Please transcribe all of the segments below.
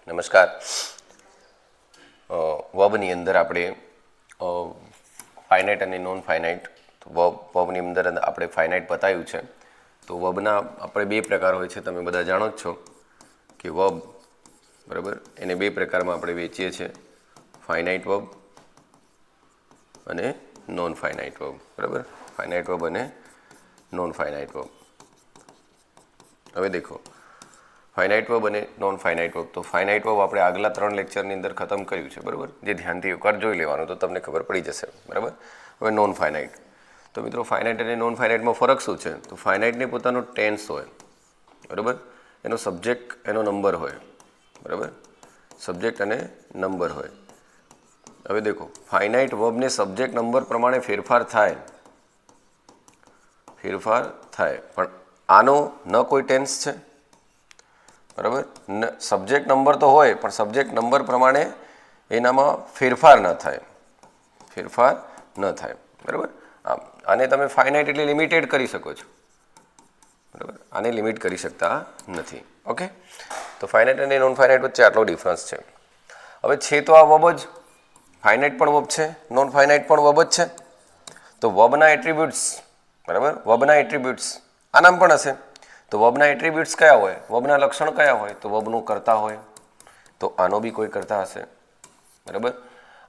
નમસ્કાર. વર્બની અંદર આપણે ફાઇનાઇટ અને નોન ફાઇનાઇટ વર્બની અંદર આપણે ફાઇનાઇટ બતાવ્યું છે. તો વર્બના આપણે બે પ્રકાર હોય છે, તમે બધા જાણો જ છો કે વર્બ બરાબર એને બે પ્રકારમાં આપણે વેચીએ છીએ, ફાઇનાઇટ વર્બ અને નોન ફાઇનાઇટ વર્બ. બરાબર, ફાઇનાઇટ વર્બ અને નોન ફાઇનાઇટ વર્બ. હવે દેખો, ફાઇનાઇટ વર્બ અને નોન ફાઇનાઇટ વર્બ. તો ફાઇનાઇટ વર્બ આપણે આગલા 3 લેક્ચરની અંદર ખતમ કર્યું છે, બરાબર, જે ધ્યાનથી એકવાર જોઈ લેવાનું તો તમને ખબર પડી જશે. બરાબર. હવે નોન ફાઇનાઇટ. તો મિત્રો, ફાઇનાઇટ અને નોન ફાઇનાઇટમાં ફરક શું છે? તો ફાઇનાઇટને પોતાનો ટેન્સ હોય, બરાબર, એનો સબ્જેક્ટ એનો નંબર હોય, બરાબર, સબ્જેક્ટ અને નંબર હોય. હવે દેખો, ફાઇનાઇટ વર્બને સબ્જેક્ટ નંબર પ્રમાણે ફેરફાર થાય, પણ આનો ન કોઈ ટેન્સ છે, બરાબર. સબ્જેક્ટ નંબર તો હોય પણ સબ્જેક્ટ નંબર પ્રમાણે એનામાં ફેરફાર ન થાય, બરાબર. આને તમે ફાઇનાઇટ એટલે લિમિટેડ કરી શકો છો, બરાબર, આને લિમિટ કરી શકતા નથી. ઓકે, તો ફાઇનાઇટ અને નોન ફાઇનાઇટ વચ્ચે આટલો ડિફરન્સ છે. હવે છે તો આ વર્બ જ, ફાઇનાઇટ પણ વર્બ છે, નોન ફાઇનાઇટ પણ વર્બ જ છે. તો વર્બના એટ્રીબ્યુટ્સ, બરાબર, વર્બના એટ્રીબ્યુટ્સ આનામ પણ હશે. તો વર્બના એટ્રીબ્યુટ્સ કયા હોય? વર્બના લક્ષણ કયા હોય? તો વર્બનું કર્તા હોય, તો આનો બી કોઈ કર્તા હશે, બરાબર.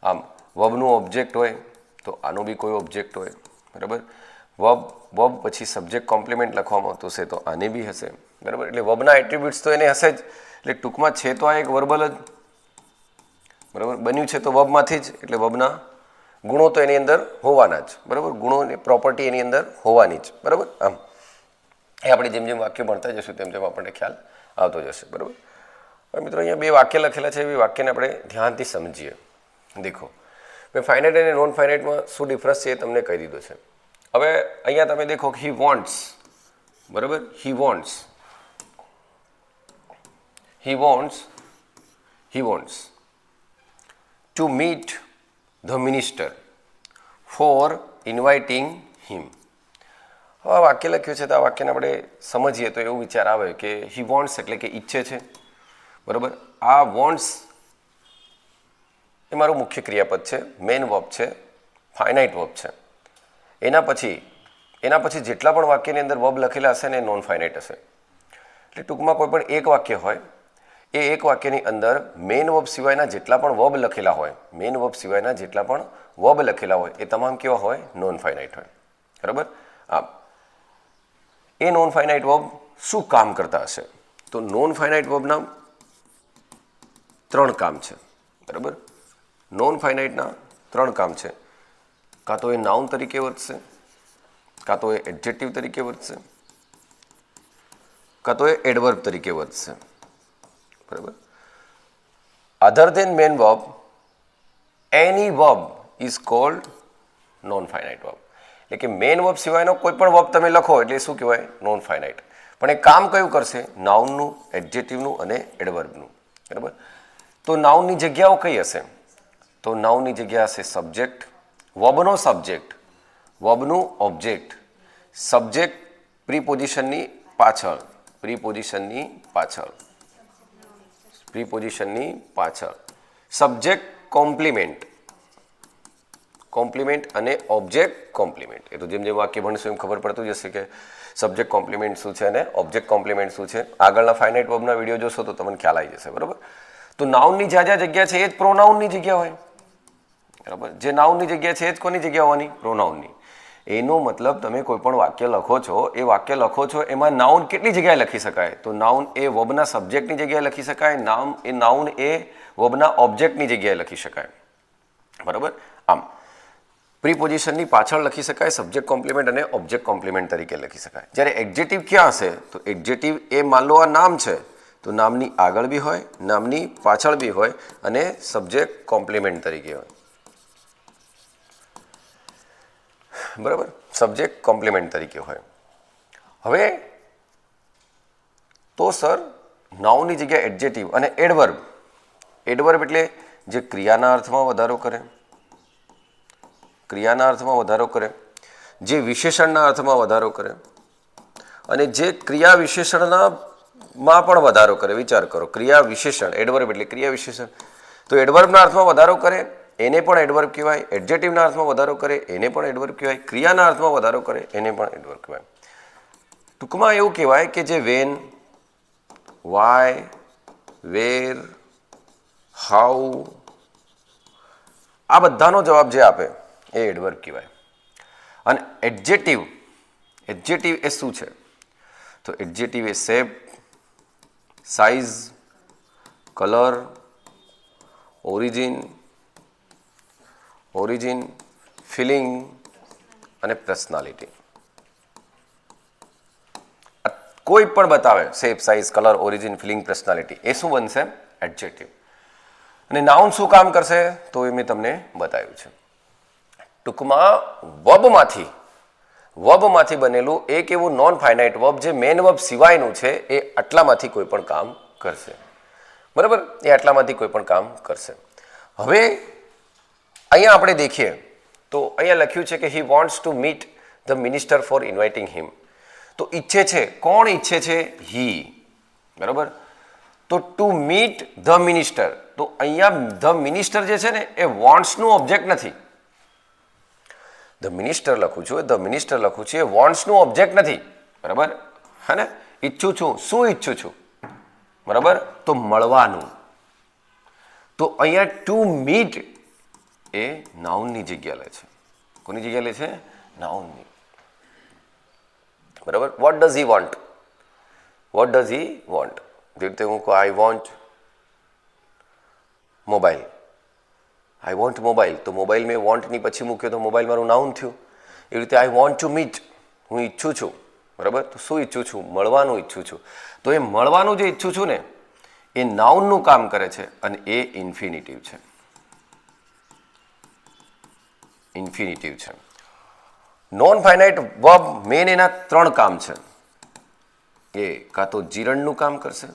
આમ વર્બનું ઓબ્જેક્ટ હોય તો આનો બી કોઈ ઓબ્જેક્ટ હોય, બરાબર. વર્બ પછી સબ્જેક્ટ કોમ્પ્લિમેન્ટ લખવામાં આવતું હશે તો આને બી હશે, બરાબર. એટલે વર્બના એટ્રીબ્યુટ્સ તો એને હશે જ. એટલે ટૂંકમાં છે તો આ એક વર્બલ જ, બરાબર, બન્યું છે તો વર્બમાંથી જ, એટલે વર્બના ગુણો તો એની અંદર હોવાના જ, બરાબર, ગુણોની પ્રોપર્ટી એની અંદર હોવાની જ, બરાબર. આમ એ આપણે જેમ જેમ વાક્ય ભણતા જશું તેમ તેમ આપણને ખ્યાલ આવતો જશે, બરાબર. હવે મિત્રો, અહીંયા બે વાક્ય લખેલા છે, એ વાક્યને આપણે ધ્યાનથી સમજીએ. દેખો, મેં ફાઇનાઇટ અને નોન ફાઇનાઇટમાં શું ડિફરન્સ છે એ તમને કહી દીધો છે. હવે અહીંયા તમે દેખો, હી વોન્ટ્સ, બરાબર, he wants to meet the minister for inviting him. હવે આ વાક્ય લખ્યું છે તો આ વાક્યને આપણે સમજીએ તો એવું વિચાર આવે કે હી વોન્ટ્સ એટલે કે ઈચ્છે છે, બરાબર. આ વોન્ટ્સ એ મારું મુખ્ય ક્રિયાપદ છે, મેઇન વર્બ છે, ફાઇનાઇટ વર્બ છે. એના પછી જેટલા પણ વાક્યની અંદર વર્બ લખેલા હશે ને એ નોન ફાઇનાઇટ હશે. એટલે ટૂંકમાં કોઈ પણ એક વાક્ય હોય, એ એક વાક્યની અંદર મેઇન વર્બ સિવાયના જેટલા પણ વર્બ લખેલા હોય, એ તમામ કેવા હોય? નોન ફાઇનાઇટ હોય, બરાબર. એ નોન ફાઇનાઇટ વર્બ શું કામ કરતા હશે? તો નોન ફાઇનાઇટ વર્બના 3 કામ છે, બરાબર. નોન ફાઇનાઇટના 3 કામ છે. કાં તો એ નાઉન તરીકે વર્તશે, કાં તો એ એડજેક્ટિવ તરીકે વર્તશે, કાં તો એ એડવર્બ તરીકે વર્તશે, બરાબર. Other than main verb, any verb is called non finite verb. એટલે કે મેન વર્બ સિવાયનો કોઈ પણ વર્બ તમે લખો એટલે શું કહેવાય? Non finite. પણ એ કામ કયું કરશે? નાઉનનું, એડજેક્ટિવનું અને એડવર્બનું, બરાબર. તો નાઉનની જગ્યાઓ કઈ હશે? તો નાઉનની જગ્યા હશે સબ્જેક્ટ, વર્બનો સબ્જેક્ટ, વર્બનું ઓબ્જેક્ટ, સબ્જેક્ટ પ્રીપોઝિશનની પાછળ, સબ્જેક્ટ કોમ્પ્લિમેન્ટ અને ઓબ્જેક્ટ કોમ્પ્લિમેન્ટ. એ તો જેમ જેમ વાક્ય ભણશું એમ ખબર પડતું જશે કે સબ્જેક્ટ કોમ્પ્લિમેન્ટ શું છે અને ઓબ્જેક્ટ કોમ્પ્લિમેન્ટ શું છે. આગળના ફાઇનાઇટ વર્બના વિડીયો જોશો તો તમને ખ્યાલ આવી જશે, બરાબર. તો નાઉનની જ્યાં જગ્યા છે એ જ પ્રોનાઉનની જગ્યા હોય, બરાબર. જે નાઉનની જગ્યા છે એ જ કોની જગ્યા હોવાની? પ્રોનાઉનની. એનો મતલબ તમે કોઈ પણ વાક્ય લખો છો, એમાં નાઉન કેટલી જગ્યાએ લખી શકાય? તો નાઉન એ વર્બના સબ્જેક્ટની જગ્યાએ લખી શકાય, નાઉન એ વર્બના ઓબ્જેક્ટની જગ્યાએ લખી શકાય, બરાબર. આમ પ્રીપોઝિશનની પાછળ લખી શકાય, સબ્જેક્ટ કોમ્પ્લિમેન્ટ અને ઓબ્જેક્ટ કોમ્પ્લિમેન્ટ તરીકે લખી શકાય. જ્યારે એડજેક્ટિવ ક્યાં હશે? તો એડજેક્ટિવ એ માન લો આ નામ છે તો નામની આગળ બી હોય, નામની પાછળ બી હોય અને સબ્જેક્ટ કોમ્પ્લિમેન્ટ તરીકે હોય, બરાબર. સબ્જેક્ટ કોમ્પ્લિમેન્ટ તરીકે હોય. હવે તો સર, નાઉનની જગ્યાએ એડજેક્ટિવ અને એડવર્બ એટલે જે ક્રિયાના અર્થમાં વધારો કરે, જે વિશેષણના અર્થમાં વધારો કરે અને જે ક્રિયા વિશેષણના માં પણ વધારો કરે. વિચાર કરો, ક્રિયા વિશેષણ, એડવર્બ એટલે ક્રિયા વિશેષણ, તો એડવર્બના અર્થમાં વધારો કરે એને પણ એડવર્બ કહેવાય, એડજેક્ટિવના અર્થમાં વધારો કરે એને પણ એડવર્બ કહેવાય, ક્રિયાના અર્થમાં વધારો કરે એને પણ એડવર્બ કહેવાય. ટૂંકમાં એવું કહેવાય કે જે વેન, વાય, વેર, હાઉ આ બધાનો જવાબ જે આપે એ એડવર્બ કહેવાય. અને એડજેક્ટિવ એ શું છે? તો એડજેક્ટિવ એ shape, size, colour, origin, feeling અને પર્સનાલિટી. કોઈ પણ બતાવે shape, size, colour, origin, feeling, personality એ શું બનશે? એડજેક્ટિવ. અને નાઉન શું કામ કરશે? તો એ મેં તમને બતાવ્યું છે. ટૂંકમાં વર્બમાંથી બનેલું એક એવું નોન ફાઇનાઇટ વર્બ જે મેન વર્બ સિવાયનું છે એ આટલામાંથી કોઈ પણ કામ કરશે. બરાબર? એ આટલામાંથી કોઈ પણ કામ કરશે. હવે અહીંયા આપણે દેખીએ તો અહીંયા લખ્યું છે કે he wants to meet the minister for inviting him. તો ઈચ્છે છે, કોણ ઈચ્છે છે? હી. બરાબર? તો ટુ મીટ ધ મિનિસ્ટર, તો અહીંયા ધ મિનિસ્ટર જે છે ને એ વોન્ટ્સનું ઓબ્જેક્ટ નથી. ધ મિનિસ્ટર લખું છું, ધ મિનિસ્ટર લખું છું, એ વોન્ટ્સનું ઓબ્જેક્ટ નથી. બરાબર? હે ને? ઈચ્છું છું, શું ઈચ્છું છું? બરાબર? તો મળવાનું. તો અહીંયા ટુ મીટ એ નાઉનની જગ્યા લે છે. કોની જગ્યા લે છે? નાઉનની. બરાબર? What does he want? What does he want? જે રીતે હું કહું I want mobile, I want mobile, તો મોબાઈલ મેં વોન્ટની પછી મૂક્યો તો મોબાઈલ મારું નાઉન થયું. એવી રીતે આઈ વોન્ટ ટુ મીટ, હું ઈચ્છું છું. બરાબર? તો શું ઈચ્છું છું? મળવાનું ઈચ્છું છું. તો એ મળવાનું જે ઈચ્છું છું ને એ નાઉનનું કામ કરે છે અને એ ઇન્ફિનિટિવ છે. ઇન્ફિનિટિવ છે. નોન ફાઇનાઇટ વર્બ મેન એના 3 કામ છે. એ કાં તો જીરણનું કામ કરશે,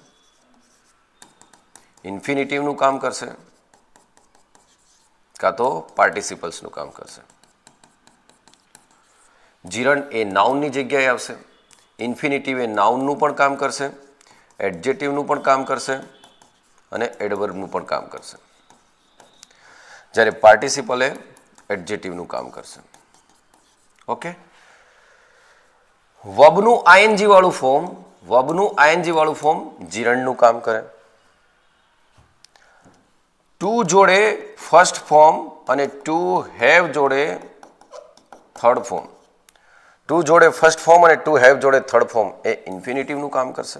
ઇન્ફિનિટિવનું કામ કરશે, કાં તો પાર્ટિસિપલ્સનું કામ કરશે. જીરણ એ નાઉનની જગ્યાએ આવશે, ઇન્ફિનિટિવ એ નાઉનનું પણ કામ કરશે, એડજેક્ટિવનું પણ કામ કરશે અને એડવર્બનું પણ કામ કરશે. જ્યારે પાર્ટિસિપલ એ એડજેક્ટિવનું કામ કરશે. ઓકે? વર્બનું આઈએનજી વાળું ફોર્મ જીરણનું કામ કરે. ટુ જોડે ફર્સ્ટ ફોર્મ અને ટુ હેવ જોડે થર્ડ ફોર્મ. ટુ જોડે ફર્સ્ટ ફોર્મ અને ટુ હેવ જોડે થર્ડ ફોર્મ એ ઇન્ફિનિટિવનું કામ કરશે.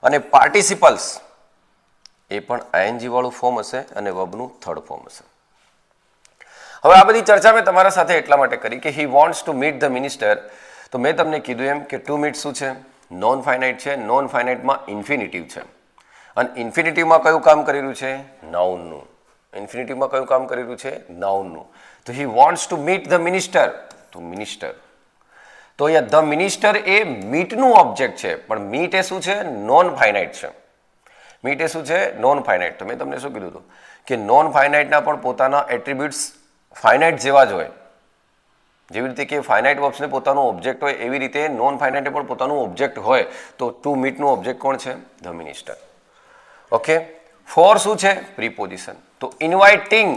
અને પાર્ટિસિપલ્સ એ પણ આઈએનજી વાળું ફોર્મ હશે અને વર્બનું થર્ડ ફોર્મ હશે. હવે આ બધી ચર્ચા મેં તમારા સાથે એટલા માટે કરી કે he wants to meet the minister. તો મેં તમને કીધું એમ કે ટુ મીટ શું છે? નોન ફાઇનાઇટ છે. નોન ફાઇનાઇટમાં ઇન્ફિનિટિવ છે અને ઇન્ફિનિટિવમાં કયું કામ કરી રહ્યું છે? નાઉનનું. ઇન્ફિનિટિવમાં કયું કામ કરી રહ્યું છે? નાઉનનું. તો હી wants to meet the minister, તો મિનિસ્ટર. તો અહીંયા ધ મિનિસ્ટર એ મીટનું ઓબ્જેક્ટ છે, પણ મીટ એ શું છે? નોન ફાઇનાઇટ છે. મીટ એ શું છે? Non finite. તો મેં તમને શું કીધું હતું કે નોન ફાઇનાઇટના પણ પોતાના એટ્રીબ્યુટ્સ ફાઇનાઇટ જેવા જ હોય. જેવી રીતે કે ફાઇનાઇટ વર્બ્સને પોતાનું ઓબ્જેક્ટ હોય એવી રીતે નોન ફાઇનાઇટે પણ પોતાનું ઓબ્જેક્ટ હોય. તો ટુ મીટનું ઓબ્જેક્ટ કોણ છે? The minister. ઓકે? ફોર શું છે? પ્રીપોઝિશન. તો ઇન્વાઇટિંગ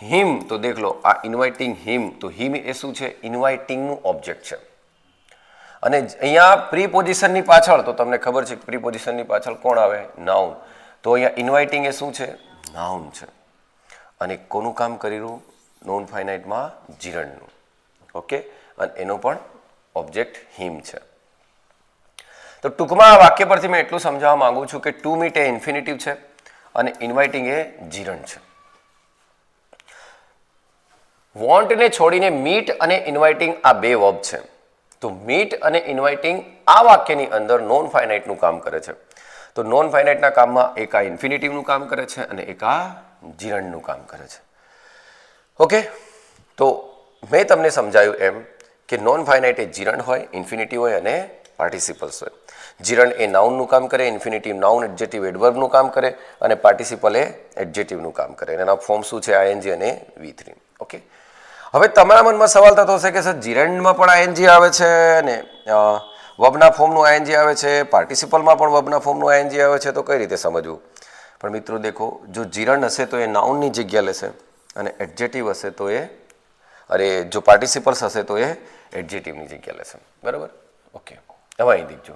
હિમ, તો દેખ લો આ ઇન્વાઇટિંગ હિમ, તો હિમ એ શું છે? ઇન્વાઇટિંગનું ઓબ્જેક્ટ છે. અને અહીંયા પ્રીપોઝિશનની પાછળ તો તમને ખબર છે કે પ્રીપોઝિશનની પાછળ કોણ આવે? નાઉન. તો અહીંયા ઇન્વાઇટિંગ એ શું છે? નાઉન છે. અને કોનું કામ કરી રહ્યું? નોન ફાઇનાઇટમાં જીરણનું. ઓકે? અને એનો પણ ઓબ્જેક્ટ હિમ છે. તો ટૂંકમાં આ વાક્ય પરથી મેં એટલું સમજાવવા માંગુ છું કે ટુ મીટ એ ઇન્ફિનિટિવ છે અને ઇન્વાઇટિંગ એ જીરણ છે. વોન્ટને છોડીને મીટ અને ઇન્વાઇટિંગ આ બે વર્બ છે. તો મીટ અને ઇન્વાઇટિંગ આ વાક્યની અંદર નોન ફાઇનાઇટનું કામ કરે છે. તો નોન ફાઇનાઇટના કામમાં એક આ ઇન્ફિનિટિવનું કામ કરે છે અને એક આ જીરણનું કામ કરે છે. ઓકે? તો મેં તમને સમજાયું એમ કે નોન ફાઇનાઇટ એ જીરણ હોય, ઇન્ફિનિટિવ હોય અને પાર્ટિસિપલ્સ હોય. જીરણ એ નાઉનનું કામ કરે, ઇન્ફિનિટિવ નાઉન, એડજેક્ટિવ એડવર્બનું કામ કરે અને પાર્ટિસિપલ એ એડજેક્ટિવનું કામ કરે. એના ફોર્મ શું છે? આઈએનજી અને V3. ઓકે? હવે તમારા મનમાં સવાલ થતો હશે કે સર જીરેન્ડમાં પણ આઈએનજી આવે છે અને વર્બના ફોર્મનું આઈએનજી આવે છે, પાર્ટિસિપલમાં પણ વર્બના ફોર્મનું આઈએનજી આવે છે, તો કઈ રીતે સમજવું? પણ મિત્રો દેખો, જો જીરંડ હશે તો એ નાઉનની જગ્યા લેશે અને એડજેટિવ હશે તો જો પાર્ટિસિપલ્સ હશે તો એ એડજેટિવની જગ્યા લેશે. બરાબર? ઓકે, હવે અહીં દીકજો.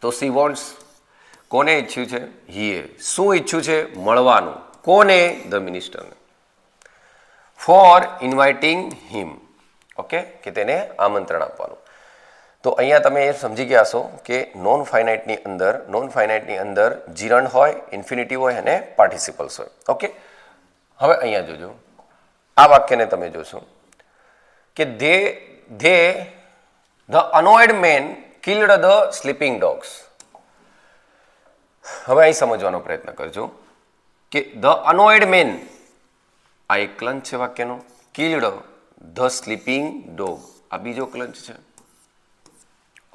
તો સી વોન્ટ્સ કોને ઈચ્છ્યું છે? હીએ. શું ઈચ્છ્યું છે? મળવાનું. કોને? ધ મિનિસ્ટરને. For inviting him. ઓકે, કે તેને આમંત્રણ આપવાનું. તો અહીંયા તમે એ સમજી ગયા હશો કે નોન ફાઇનાઇટની અંદર જીરંડ હોય, ઇન્ફિનિટિવ હોય અને પાર્ટિસિપલ્સ હોય. ઓકે, હવે અહીંયા જોજો, આ વાક્યને તમે જોશો કે the annoyed man killed the sleeping dogs. હવે અહીં સમજવાનો પ્રયત્ન કરજો કે ધ અનોયડ મેન, આ એક ક્લંચ છે વાક્યનો. કિલ્ડ ધ સ્લીપિંગ ડોગ, આ બીજો ક્લંચ છે.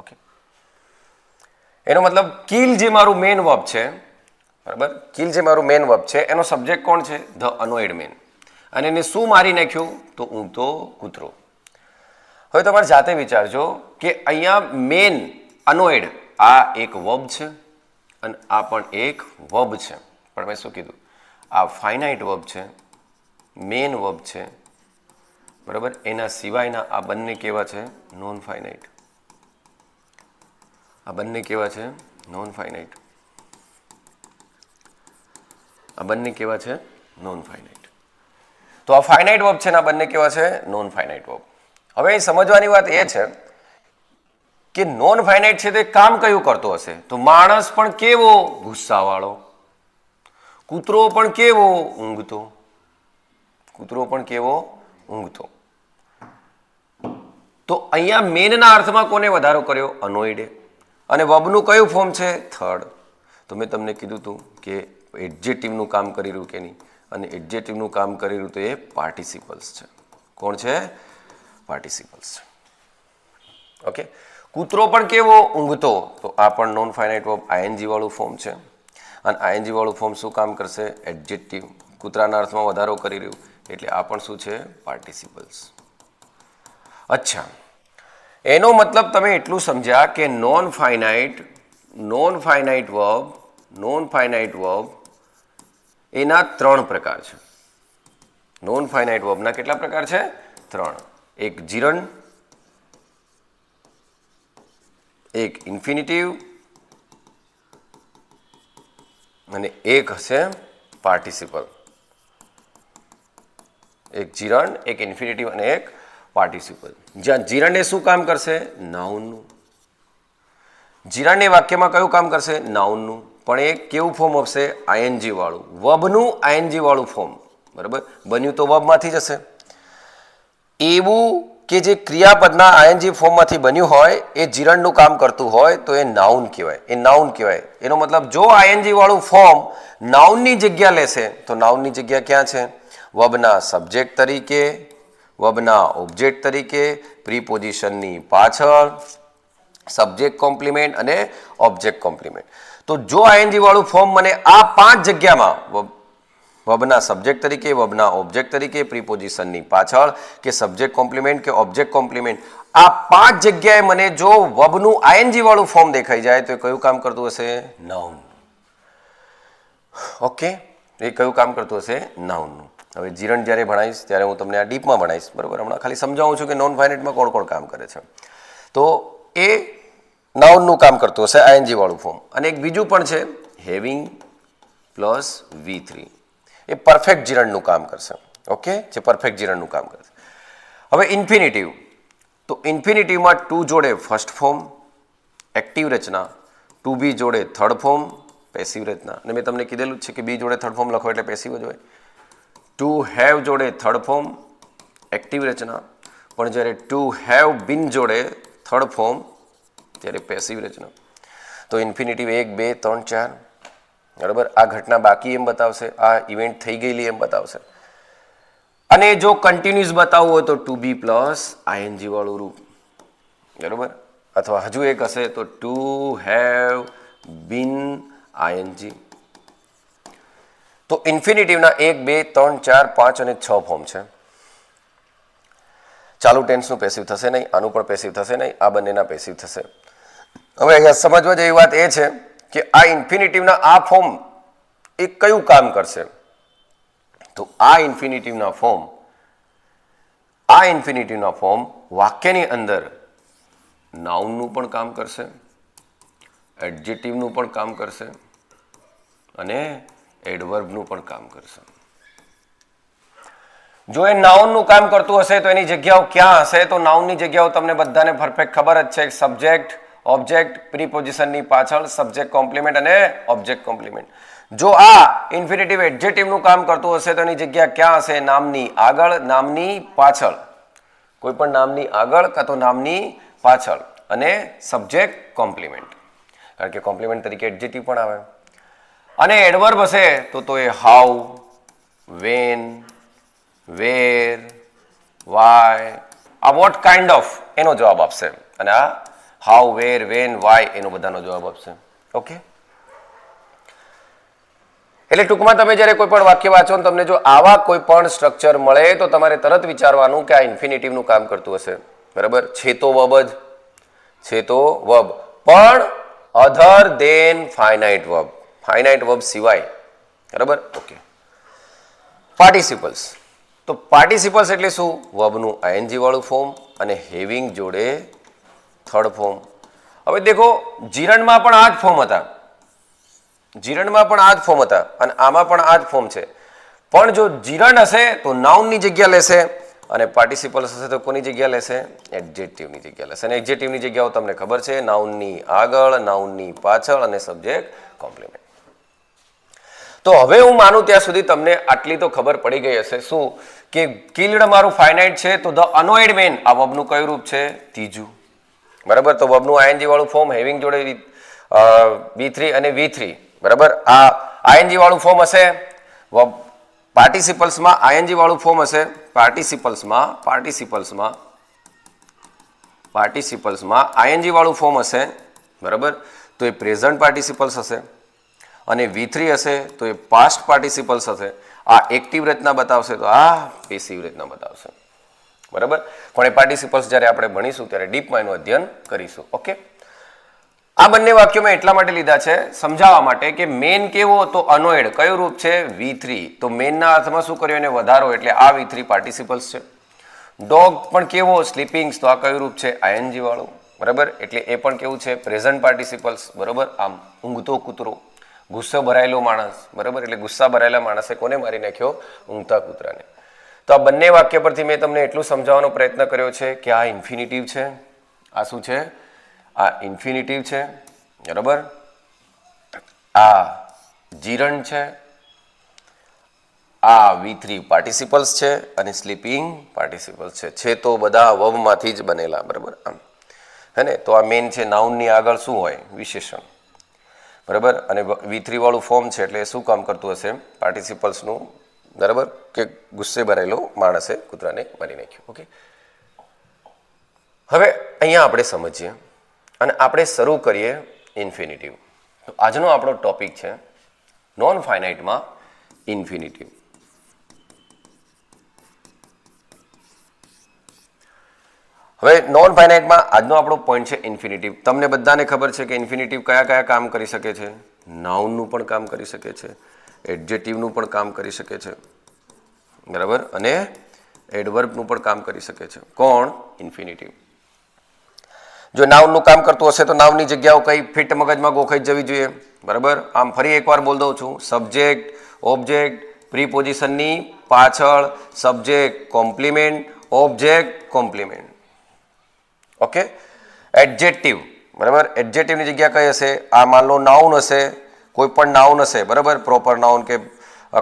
ઓકે, એનો મતલબ કિલ જે મારું મેન વર્બ છે, બરાબર, કિલ જે મારું મેન વર્બ છે એનો સબ્જેક્ટ કોણ છે? The annoyed man. અને એને શું મારી નાખ્યું? તો ઊંઘતો કૂતરો. હવે તમારે જાતે વિચારજો કે અહીંયા મેન અનોયડ આ એક વર્બ છે અને આ પણ એક વર્બ છે. પણ મેં શું કીધું? આ ફાઇનાઇટ વર્બ છે, મેન વર્બ છે, બરાબર. એના સિવાયના આ બંને કેવા છે? Non finite. આ બંને કેવા છે? Non finite. આ બંને કેવા છે? Non finite. તો આ ફાઇનાઇટ વર્બ છે ને આ બંને કેવા છે? Non finite verb. હવે અહીં સમજવાની વાત એ છે કે નોન ફાઇનાઇટ છે તે કામ કયું કરતો હશે? તો માણસ પણ કેવો? ગુસ્સાવાળો. કૂતરો પણ કેવો? ઊંઘતો. કૂતરો પણ કેવો? ઊંઘતો. તો અહીંયા મેનના અર્થમાં કોને વધારો કર્યો? અનોઇડે. અને વર્બનું કયું ફોર્મ છે? થર્ડ. તો મેં તમને કીધું હતું કે એડજેટિવનું કામ કરી રહ્યું કે નહીં, અને એડજેટિવનું કામ કરી રહ્યું તો એ પાર્ટિસિપલ્સ છે. કોણ છે? પાર્ટિસિપલ્સ છે. ઓકે, કૂતરો પણ કેવો? ઊંઘતો. તો આ પણ નોન ફાઇનાઇટ વર્બ આઈએનજી વાળું ફોર્મ છે. અને આઈએનજી વાળું ફોર્મ શું કામ કરશે? એડજેટિવ. કૂતરાના અર્થમાં વધારો કરી રહ્યું એટલે આ પણ શું છે? પાર્ટિસિપલ્સ. અચ્છા, એનો મતલબ તમે એટલું સમજ્યા કે નોન ફાઇનાઇટ વર્બ એના 3 પ્રકાર છે. નોન ફાઇનાઇટ વર્બના કેટલા પ્રકાર છે? 3. એક જીરંડ, એક ઇન્ફિનિટિવ અને એક હશે પાર્ટિસિપલ. એક જીરંડ, એક ઇન્ફિનિટિવ અને એક પાર્ટિસિપલ. જ્યાં જીરંડ એ શું કામ કરશે? નાઉનનું. જીરંડ એ વાક્યમાં કયું કામ કરશે? નાઉનનું. પણ એ કેવું ફોર્મ આપશે? આઈએનજી વાળું. વર્બનું આઈએનજી વાળું ફોર્મ. બરાબર, બન્યું તો વર્બમાંથી જ હશે. એવું કે જે ક્રિયાપદના આઈએનજી ફોર્મમાંથી બન્યું હોય એ જીરંડનું કામ કરતું હોય તો એ નાઉન કહેવાય. એનો મતલબ જો આઈએનજી વાળું ફોર્મ નાઉનની જગ્યા લેશે તો નાઉનની જગ્યા ક્યાં છે? વર્બના સબ્જેક્ટ તરીકે, વર્બના ઓબ્જેક્ટ તરીકે, પ્રીપોઝિશનની પાછળ, સબ્જેક્ટ કોમ્પ્લિમેન્ટ અને ઓબ્જેક્ટ કોમ્પ્લિમેન્ટ. તો જો આઈએનજી વાળું ફોર્મ મને આ 5 જગ્યામાં વર્બના સબ્જેક્ટ તરીકે, વર્બના ઓબ્જેક્ટ તરીકે, પ્રીપોઝિશનની પાછળ કે સબ્જેક્ટ કોમ્પ્લિમેન્ટ કે ઓબ્જેક્ટ કોમ્પ્લિમેન્ટ, આ 5 જગ્યાએ મને જો વર્બનું આઈએનજી વાળું ફોર્મ દેખાઈ જાય તો એ કયું કામ કરતું હશે? નાઉન. ઓકે, એ કયું કામ કરતું હશે? નાઉનનું. હવે જીરંડ જ્યારે ભણાવીશ ત્યારે હું તમને આ ડીપમાં ભણાવીશ. બરાબર, હમણાં ખાલી સમજાવું છું કે નોન ફાઇનાઇટમાં કોણ કોણ કામ કરે છે. તો એ નાઉનનું કામ કરતું હશે, આઈએનજી વાળું ફોર્મ. અને એક બીજું પણ છે હેવિંગ પ્લસ V3. એ પરફેક્ટ જીરંડનું કામ કરશે. ઓકે, જે પરફેક્ટ જીરંડનું કામ કરશે. હવે ઇન્ફિનિટિવ. તો ઇન્ફિનિટિવમાં ટુ જોડે ફર્સ્ટ ફોર્મ એક્ટિવ રચના, ટુ બી જોડે થર્ડ ફોર્મ પેસિવ રચના. અને મેં તમને કીધેલું જ છે કે બી જોડે થર્ડ ફોર્મ લખો એટલે પેસિવ જ હોય. ટુ હેવ જોડે થર્ડ ફોર્મ એક્ટિવ રચના, પણ જ્યારે ટુ હેવ બીન જોડે થર્ડ ફોર્મ ત્યારે પેસિવ રચના. તો ઇન્ફિનિટિવ 1, 2, 3, 4, બરાબર, આ ઘટના બાકી એમ બતાવશે, આ ઇવેન્ટ થઈ ગયેલી એમ બતાવશે. અને જો કન્ટિન્યુઅસ બતાવવું હોય તો ટુ બી પ્લસ આઈએનજી વાળું રૂપ. બરાબર, અથવા હજુ એક હશે તો ટુ હેવ બીન આઈએનજી. તો ઇન્ફિનિટિવના 1, 2, 3, 4, 5 અને 6 ફોર્મ છે. ચાલુ ટેન્સનું પેસિવ થશે નહીં, આનું પણ પેસિવ થશે નહીં, આ બંનેના પેસિવ થશે. હવે અહીંયા સમજવા જેવી વાત એ છે કે આ ઇન્ફિનિટિવના આ ફોર્મ એ કયું કામ કરશે? તો આ ઇન્ફિનિટિવના ફોર્મ વાક્યની અંદર નાઉનનું પણ કામ કરશે, એડજેક્ટિવનું પણ કામ કરશે અને એડવર્બનું પણ કામ કરશે. જો એ નાઉનનું કામ કરતું હશે તો એની જગ્યાઓ ક્યાં હશે? તો નાઉનની જગ્યાઓ તમને બધાને પરફેક્ટ ખબર જ છે. સબ્જેક્ટ, ઓબ્જેક્ટ, પ્રીપોઝિશનની પાછળ, સબ્જેક્ટ કોમ્પ્લિમેન્ટ અને ઓબ્જેક્ટ કોમ્પ્લિમેન્ટ. જો આ ઇન્ફિનિટિવ એડજેક્ટિવનું કામ કરતું હશે તો એની જગ્યા ક્યાં હશે? નામની આગળ, નામની પાછળ. કોઈ પણ નામની આગળ કાં તો નામની પાછળ અને સબ્જેક્ટ કોમ્પ્લિમેન્ટ, કારણ કે કોમ્પ્લિમેન્ટ તરીકે એડજેક્ટિવ પણ આવે. અને એડવર્બ હશે તો એ હાઉ, વેન, વેર, વાય, આ વોટ કાઇન્ડ ઓફ એનો જવાબ આપશે. અને આ હાઉ, વેર, વેન, વાય એનો બધાનો જવાબ આપશે. ઓકે, એટલે ટૂંકમાં તમે જ્યારે કોઈ પણ વાક્ય વાંચો ને તમને જો આવા કોઈ પણ સ્ટ્રક્ચર મળે તો તમારે તરત વિચારવાનું કે આ ઇન્ફિનિટિવનું કામ કરતું હશે. બરાબર, છે તો વર્બ જ, છે તો વર્બ, પણ અધર દેન ફાઇનાઇટ વર્બ, ફાઇનાઇટ વર્બ સિવાય. બરાબર, ઓકે. પાર્ટિસિપલ્સ, તો પાર્ટિસિપલ્સ એટલે શું? વર્બનું આઈએનજી વાળું ફોર્મ અને હેવિંગ જોડે થર્ડ ફોર્મ. હવે દેખો, જીરણમાં પણ આ જ ફોર્મ હતા, જીરણમાં પણ આ જ ફોર્મ હતા અને આમાં પણ આ જ ફોર્મ છે. પણ જો જીરણ હશે તો નાઉનની જગ્યા લેશે અને પાર્ટિસિપલ્સ હશે તો કોની જગ્યા લેશે? એડજેક્ટિવની જગ્યા લેશે. અને એડજેક્ટિવની જગ્યાઓ તમને ખબર છે, નાઉનની આગળ, નાઉનની પાછળ અને સબ્જેક્ટ કોમ્પ્લિમેન્ટ. તો હવે હું માનું ત્યાં સુધી તમને આટલી તો ખબર પડી ગઈ હશે. શું કે કિલ્ડ મારું ફાઇનાઇટ છે તો ધ અનોઇડ મેન આ વર્બનું કયું રૂપ છે? ત્રીજું. બરાબર, તો વર્બનું આઈએનજી વાળું ફોર્મ હેવિંગ જોડે B3 અને V3. બરાબર, આ આઈએનજી વાળું ફોર્મ હશે. પાર્ટિસિપલ્સમાં આઈએનજી વાળું ફોર્મ હશે. પાર્ટિસિપલ્સમાં આઈએનજી વાળું ફોર્મ હશે. બરાબર, તો એ પ્રેઝન્ટ પાર્ટિસિપલ્સ હશે. અને V3 હશે તો એ પાસ્ટ પાર્ટિસિપલ્સ હશે. આ એક્ટિવ રચના બતાવશે તો આ પેસિવ રચના બતાવશે. બરાબર, પણ એ પાર્ટિસિપલ્સ જ્યારે આપણે ભણીશું ત્યારે ડીપમાં એનું અધ્યયન કરીશું. ઓકે, આ બંને વાક્યો મેં એટલા માટે લીધા છે સમજાવવા માટે કે મેન કેવો તો અનોઇડ કયું રૂપ છે? V3. તો મેનના અર્થમાં શું કર્યું? એને વધારો, એટલે આ V3 પાર્ટિસિપલ્સ છે. ડોગ પણ કેવો? સ્લીપિંગ્સ, તો આ કયું રૂપ છે? આઈએનજી વાળું. બરાબર, એટલે એ પણ કેવું છે? પ્રેઝન્ટ પાર્ટિસિપલ્સ. બરાબર, આમ ઊંઘતો કૂતરો, ગુસ્સો ભરાયેલો માણસ. બરાબર, એટલે ગુસ્સા ભરાયેલા માણસે કોને મારી નાખ્યો? ઊંઘતા કૂતરાને. તો આ બંને વાક્ય પરથી મેં તમને એટલું સમજાવવાનો પ્રયત્ન કર્યો છે કે આ ઇન્ફિનિટિવ છે. આ શું છે? આ ઇન્ફિનિટિવ છે. બરાબર, આ જીરણ છે, આ V3 પાર્ટિસિપલ્સ છે અને સ્લીપિંગ પાર્ટિસિપલ્સ છે. તો બધા વર્બમાંથી જ બનેલા. બરાબર, આમ હે ને. તો આ મેન છે, નાઉનની આગળ શું હોય? વિશેષણ. બરાબર, અને V3 વાળું ફોર્મ છે એટલે શું કામ કરતું હશે? પાર્ટિસિપલ્સનું. બરાબર, કે ગુસ્સે ભરાયેલો માણસે કૂતરાને મારી નાખ્યો. ઓકે, હવે અહીંયા આપણે સમજીએ અને આપણે શરૂ કરીએ ઇન્ફિનિટિવ. તો આજનો આપણો ટોપિક છે નોન ફાઇનાઇટમાં ઇન્ફિનિટિવ. હવે નોન ફાઇનાઇટમાં આજનો આપણો પોઈન્ટ છે ઇન્ફિનિટિવ. તમને બધાને ખબર છે કે ઇન્ફિનિટિવ કયા કયા કામ કરી શકે છે? નાઉનનું પણ કામ કરી શકે છે, એડજેક્ટિવનું પણ કામ કરી શકે છે. બરાબર, અને એડવર્બનું પણ કામ કરી શકે છે. કોણ? ઇન્ફિનિટિવ. જો નાઉનનું કામ કરતું હશે તો નાઉનની જગ્યાઓ કઈ ફિટ મગજમાં ગોખાઈ જવી જોઈએ. બરાબર, આમ ફરી એકવાર બોલ દઉં છું. સબ્જેક્ટ, ઓબ્જેક્ટ, પ્રીપોઝિશનની પાછળ, subject compliment, object compliment. Okay, adjective. બરાબર, એડજેક્ટિવની જગ્યા કઈ હશે? આ માન લો નાઉન હશે, કોઈ પણ નાઉન હશે. બરાબર, પ્રોપર નાઉન કે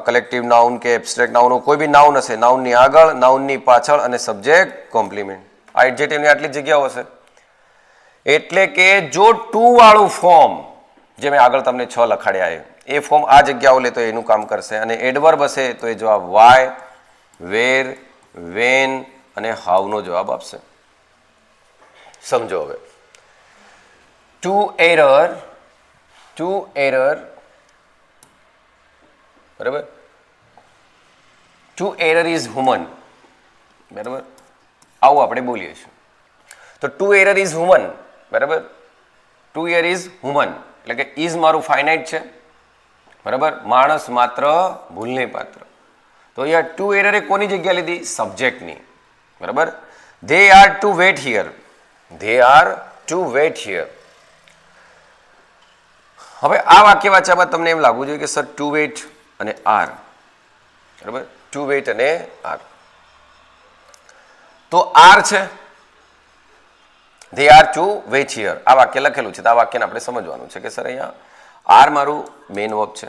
કલેક્ટિવ નાઉન કે એબ્સ્ટ્રેક્ટ નાઉન, કોઈ બી નાઉન હશે. નાઉનની આગળ, નાઉનની પાછળ અને સબ્જેક્ટ કોમ્પ્લિમેન્ટ. આ એડજેક્ટિવની આટલી જગ્યાઓ હશે. એટલે કે જો ટુ વાળું ફોર્મ જે મેં આગળ તમને 6 લખાડ્યા એ ફોર્મ આ જગ્યાઓ લે તો એનું કામ કરશે. અને એડવર્બ હશે તો એ જવાબ વાય, વેર, વેન અને હાઉનો જવાબ આપશે. સમજો હવે. ટુ એરર, બરાબર, ટુ એરર ઇઝ હ્યુમન. બરાબર, આવું આપણે બોલીએ છીએ. તો ટુ એરર ઇઝ હ્યુમન, બરાબર. ટુ એર ઇઝ હ્યુમન એટલે કે ઇઝ મારું ફાઇનાઇટ છે, બરાબર. માણસ માત્ર ભૂલને પાત્ર. તો અહીંયા ટુ એરરે કોની જગ્યા લીધી? સબ્જેક્ટની, બરાબર. They are two wet here, they are two wet here. હવે આ વાક્ય વાંચ્યા બાદ તમને એમ લાગવું જોઈએ કે સર ટુ વેટ અને આર, બરાબર. ટુ વેટ અને આર. તો આર છે, they are two wet here, આ વાક્ય લખેલું છે. તો આ વાક્યને આપણે સમજવાનું છે કે સર અહીંયા આર મારું મેઇન વર્બ છે,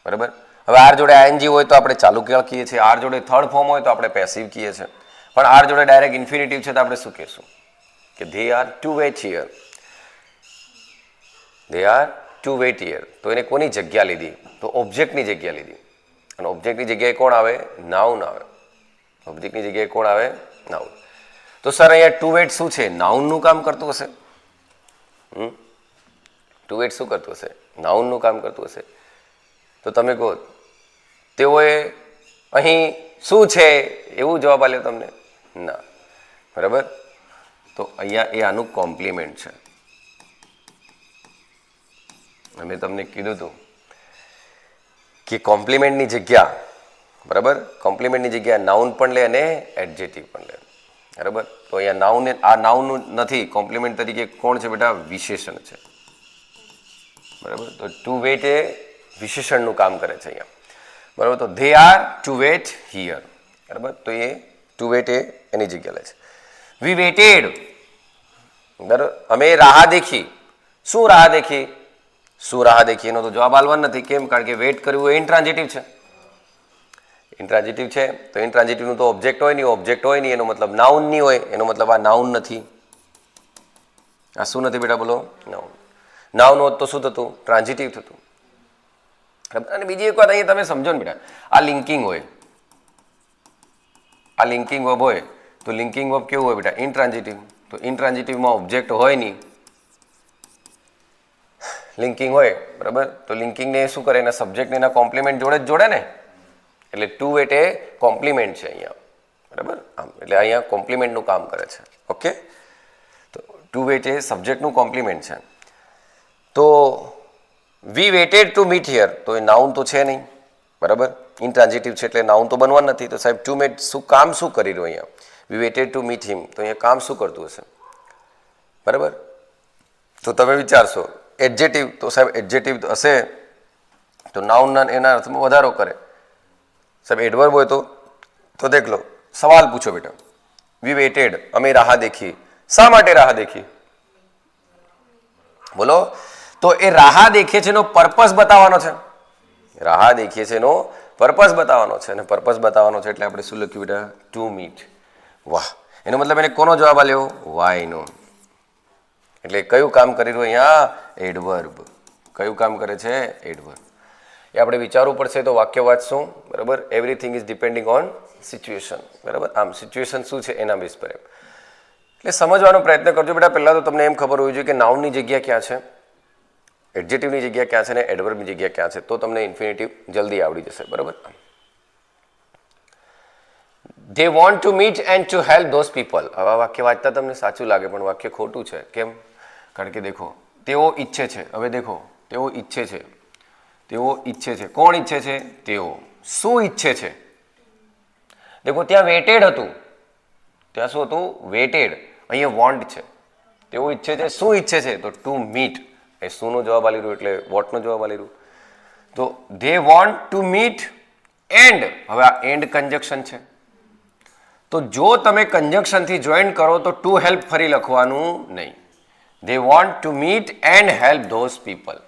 બરાબર. હવે આર જોડે આઈએનજી હોય તો આપણે ચાલુ ક્રિયા કહીએ છીએ, આર જોડે થર્ડ ફોર્મ હોય તો આપણે પેસિવ કહીએ છીએ, પણ આર જોડે ડાયરેક્ટ ઇન્ફિનિટિવ છે તો આપણે શું કહીશું કે they are two wet here, they are two wet here. તો એને કોની જગ્યા લીધી? તો ઓબ્જેક્ટની જગ્યા લીધી. અને ઓબ્જેક્ટની જગ્યાએ કોણ આવે? નાઉન આવે. ઓબ્જેક્ટની જગ્યાએ કોણ આવે? નાઉન. તો સર અહીંયા ટુ વેટ શું છે? નાઉનનું કામ કરતું હશે. ટુ વેટ શું કરતું હશે? નાઉનનું કામ કરતું હશે. તો તમે કહો તેઓએ અહીં શું છે એવું જવાબ આપ્યો તમને? ના, બરાબર. તો અહીંયા એ આનું કોમ્પ્લિમેન્ટ છે. મેં તમને કીધું હતું કે કોમ્પ્લિમેન્ટની જગ્યા, બરાબર, કોમ્પ્લિમેન્ટની જગ્યા નાઉન પણ લે અને એડજેક્ટિવ પણ લે, બરાબર. તો અહીંયા નાઉન, આ નાઉન નથી, કોમ્પ્લિમેન્ટ તરીકે કોણ છે બેટા? વિશેષણ છે, બરાબર. તો ટુ વેટ એ વિશેષણનું કામ કરે છે અહીંયા, બરાબર. તો they are two wet here, બરાબર. તો એ ટુ વેટ એ એની જગ્યા લે છે. વી વેટેડ, બરાબર. અમે રાહ દેખી. શું રાહ દેખી? શું રાહ દેખી? એનો તો જવાબ આલવાનો નથી. કેમ? કારણ કે વેટ કર્યું એ ઇન્ટ્રાન્ઝિટિવ છે. ઇન્ટ્રાન્ઝિટિવ છે તો ઇન્ટ્રાન્ઝિટિવનું તો ઓબ્જેક્ટ હોય નહીં, ઓબ્જેક્ટ હોય નહીં એનો મતલબ નાઉન નહીં હોય, એનો મતલબ આ નાઉન નથી. આ શું નથી બેટા? બોલો. નાઉન. નાઉન હોત તો શું થતું? ટ્રાન્ઝિટિવ થતું. અને બીજી એક વાત અહીંયા તમે સમજો ને બેટા, આ લિંકિંગ હોય, આ લિંકિંગ વર્બ હોય તો લિંકિંગ વર્બ કેવું હોય બેટા? ઇન્ટ્રાન્ઝિટિવ. તો ઇન્ટ્રાન્ઝિટિવમાં ઓબ્જેક્ટ હોય નહીં, લિંકિંગ હોય, બરાબર. તો લિંકિંગને શું કરે? એના સબ્જેક્ટને એના કોમ્પ્લિમેન્ટ જોડે જ જોડે ને. એટલે ટુ વેટ એ કોમ્પ્લિમેન્ટ છે અહીંયા, બરાબર. આમ એટલે અહીંયા કોમ્પ્લિમેન્ટનું કામ કરે છે. ઓકે. તો ટુ વેટ એ સબ્જેક્ટનું કોમ્પ્લિમેન્ટ છે. તો વી વેટેડ ટુ મીટ હિયર, તો એ નાઉન તો છે નહીં, બરાબર. ઇન્ટ્રાન્ઝિટિવ છે એટલે નાઉન તો બનવાનું નથી. તો સાહેબ ટુ મેટ શું કામ શું કરી રહ્યું અહીંયા? વી વેટેડ ટુ મીટ હિમ, તો અહીંયા કામ શું કરતું હશે? બરાબર. તો તમે વિચારશો એડજેટિવ, તો સાહેબ એડજેટિવ હશે તો નાઉનના એના અર્થમાં વધારો કરે. સાહેબ એડવર્બ હોય તો દેખ લો, સવાલ પૂછો બેટા. વી વેટેડ, અમે રાહ દેખી. શા માટે રાહ દેખી? બોલો. તો એ રાહ દેખે છે એનો પર્પસ બતાવવાનો છે. રાહ દેખીએ છે એનો પર્પસ બતાવવાનો છે, અને પર્પસ બતાવવાનો છે એટલે આપણે શું લખ્યું બેટા? To meet. વાહ. એનો મતલબ એને કોનો જવાબ આલ્યો? વાયનો. એટલે કયું કામ કરી રહ્યું અહીંયા? એડવર્બ. કયું કામ કરે છે? એડવર્બ. એ આપણે વિચારવું પડશે. તો વાક્ય વાંચશું, બરાબર. Everything is depending on situation, બરાબર. આમ સિચ્યુએશન શું છે એના બેઝ પર એમ એટલે સમજવાનો પ્રયત્ન કરજો બેટા. પહેલાં તો તમને એમ ખબર હોવી જોઈએ કે નાઉનની જગ્યા ક્યાં છે, એડજેટિવની જગ્યા ક્યાં છે, ને એડવર્બની જગ્યા ક્યાં છે. તો તમને ઇન્ફિનિટિવ જલ્દી આવડી જશે, બરાબર. They want to meet and two help those people. આવા વાક્ય વાંચતા તમને સાચું લાગે પણ વાક્ય ખોટું છે. કેમ? કારણ કે દેખો, તેઓ ઈચ્છે છે. હવે દેખો, તેઓ ઈચ્છે છે, તેઓ ઈચ્છે છે. કોણ ઈચ્છે છે? તેઓ. શું ઈચ્છે છે? દેખો ત્યાં વેટેડ હતું, ત્યાં શું હતું? વેટેડ. અહીંયા વોન્ટ છે. તેઓ ઈચ્છે છે. શું ઈચ્છે છે? તો ટુ મીટ. એ શુંનો જવાબ આલી રહ્યું એટલે વોટનો જવાબ આલી રહ્યું. તો they want to meet and. હવે આ એન્ડ કન્જક્શન છે, તો જો તમે કન્જક્શનથી જોઈન કરો તો ટુ હેલ્પ ફરી લખવાનું નહીં. They want to meet and help those people.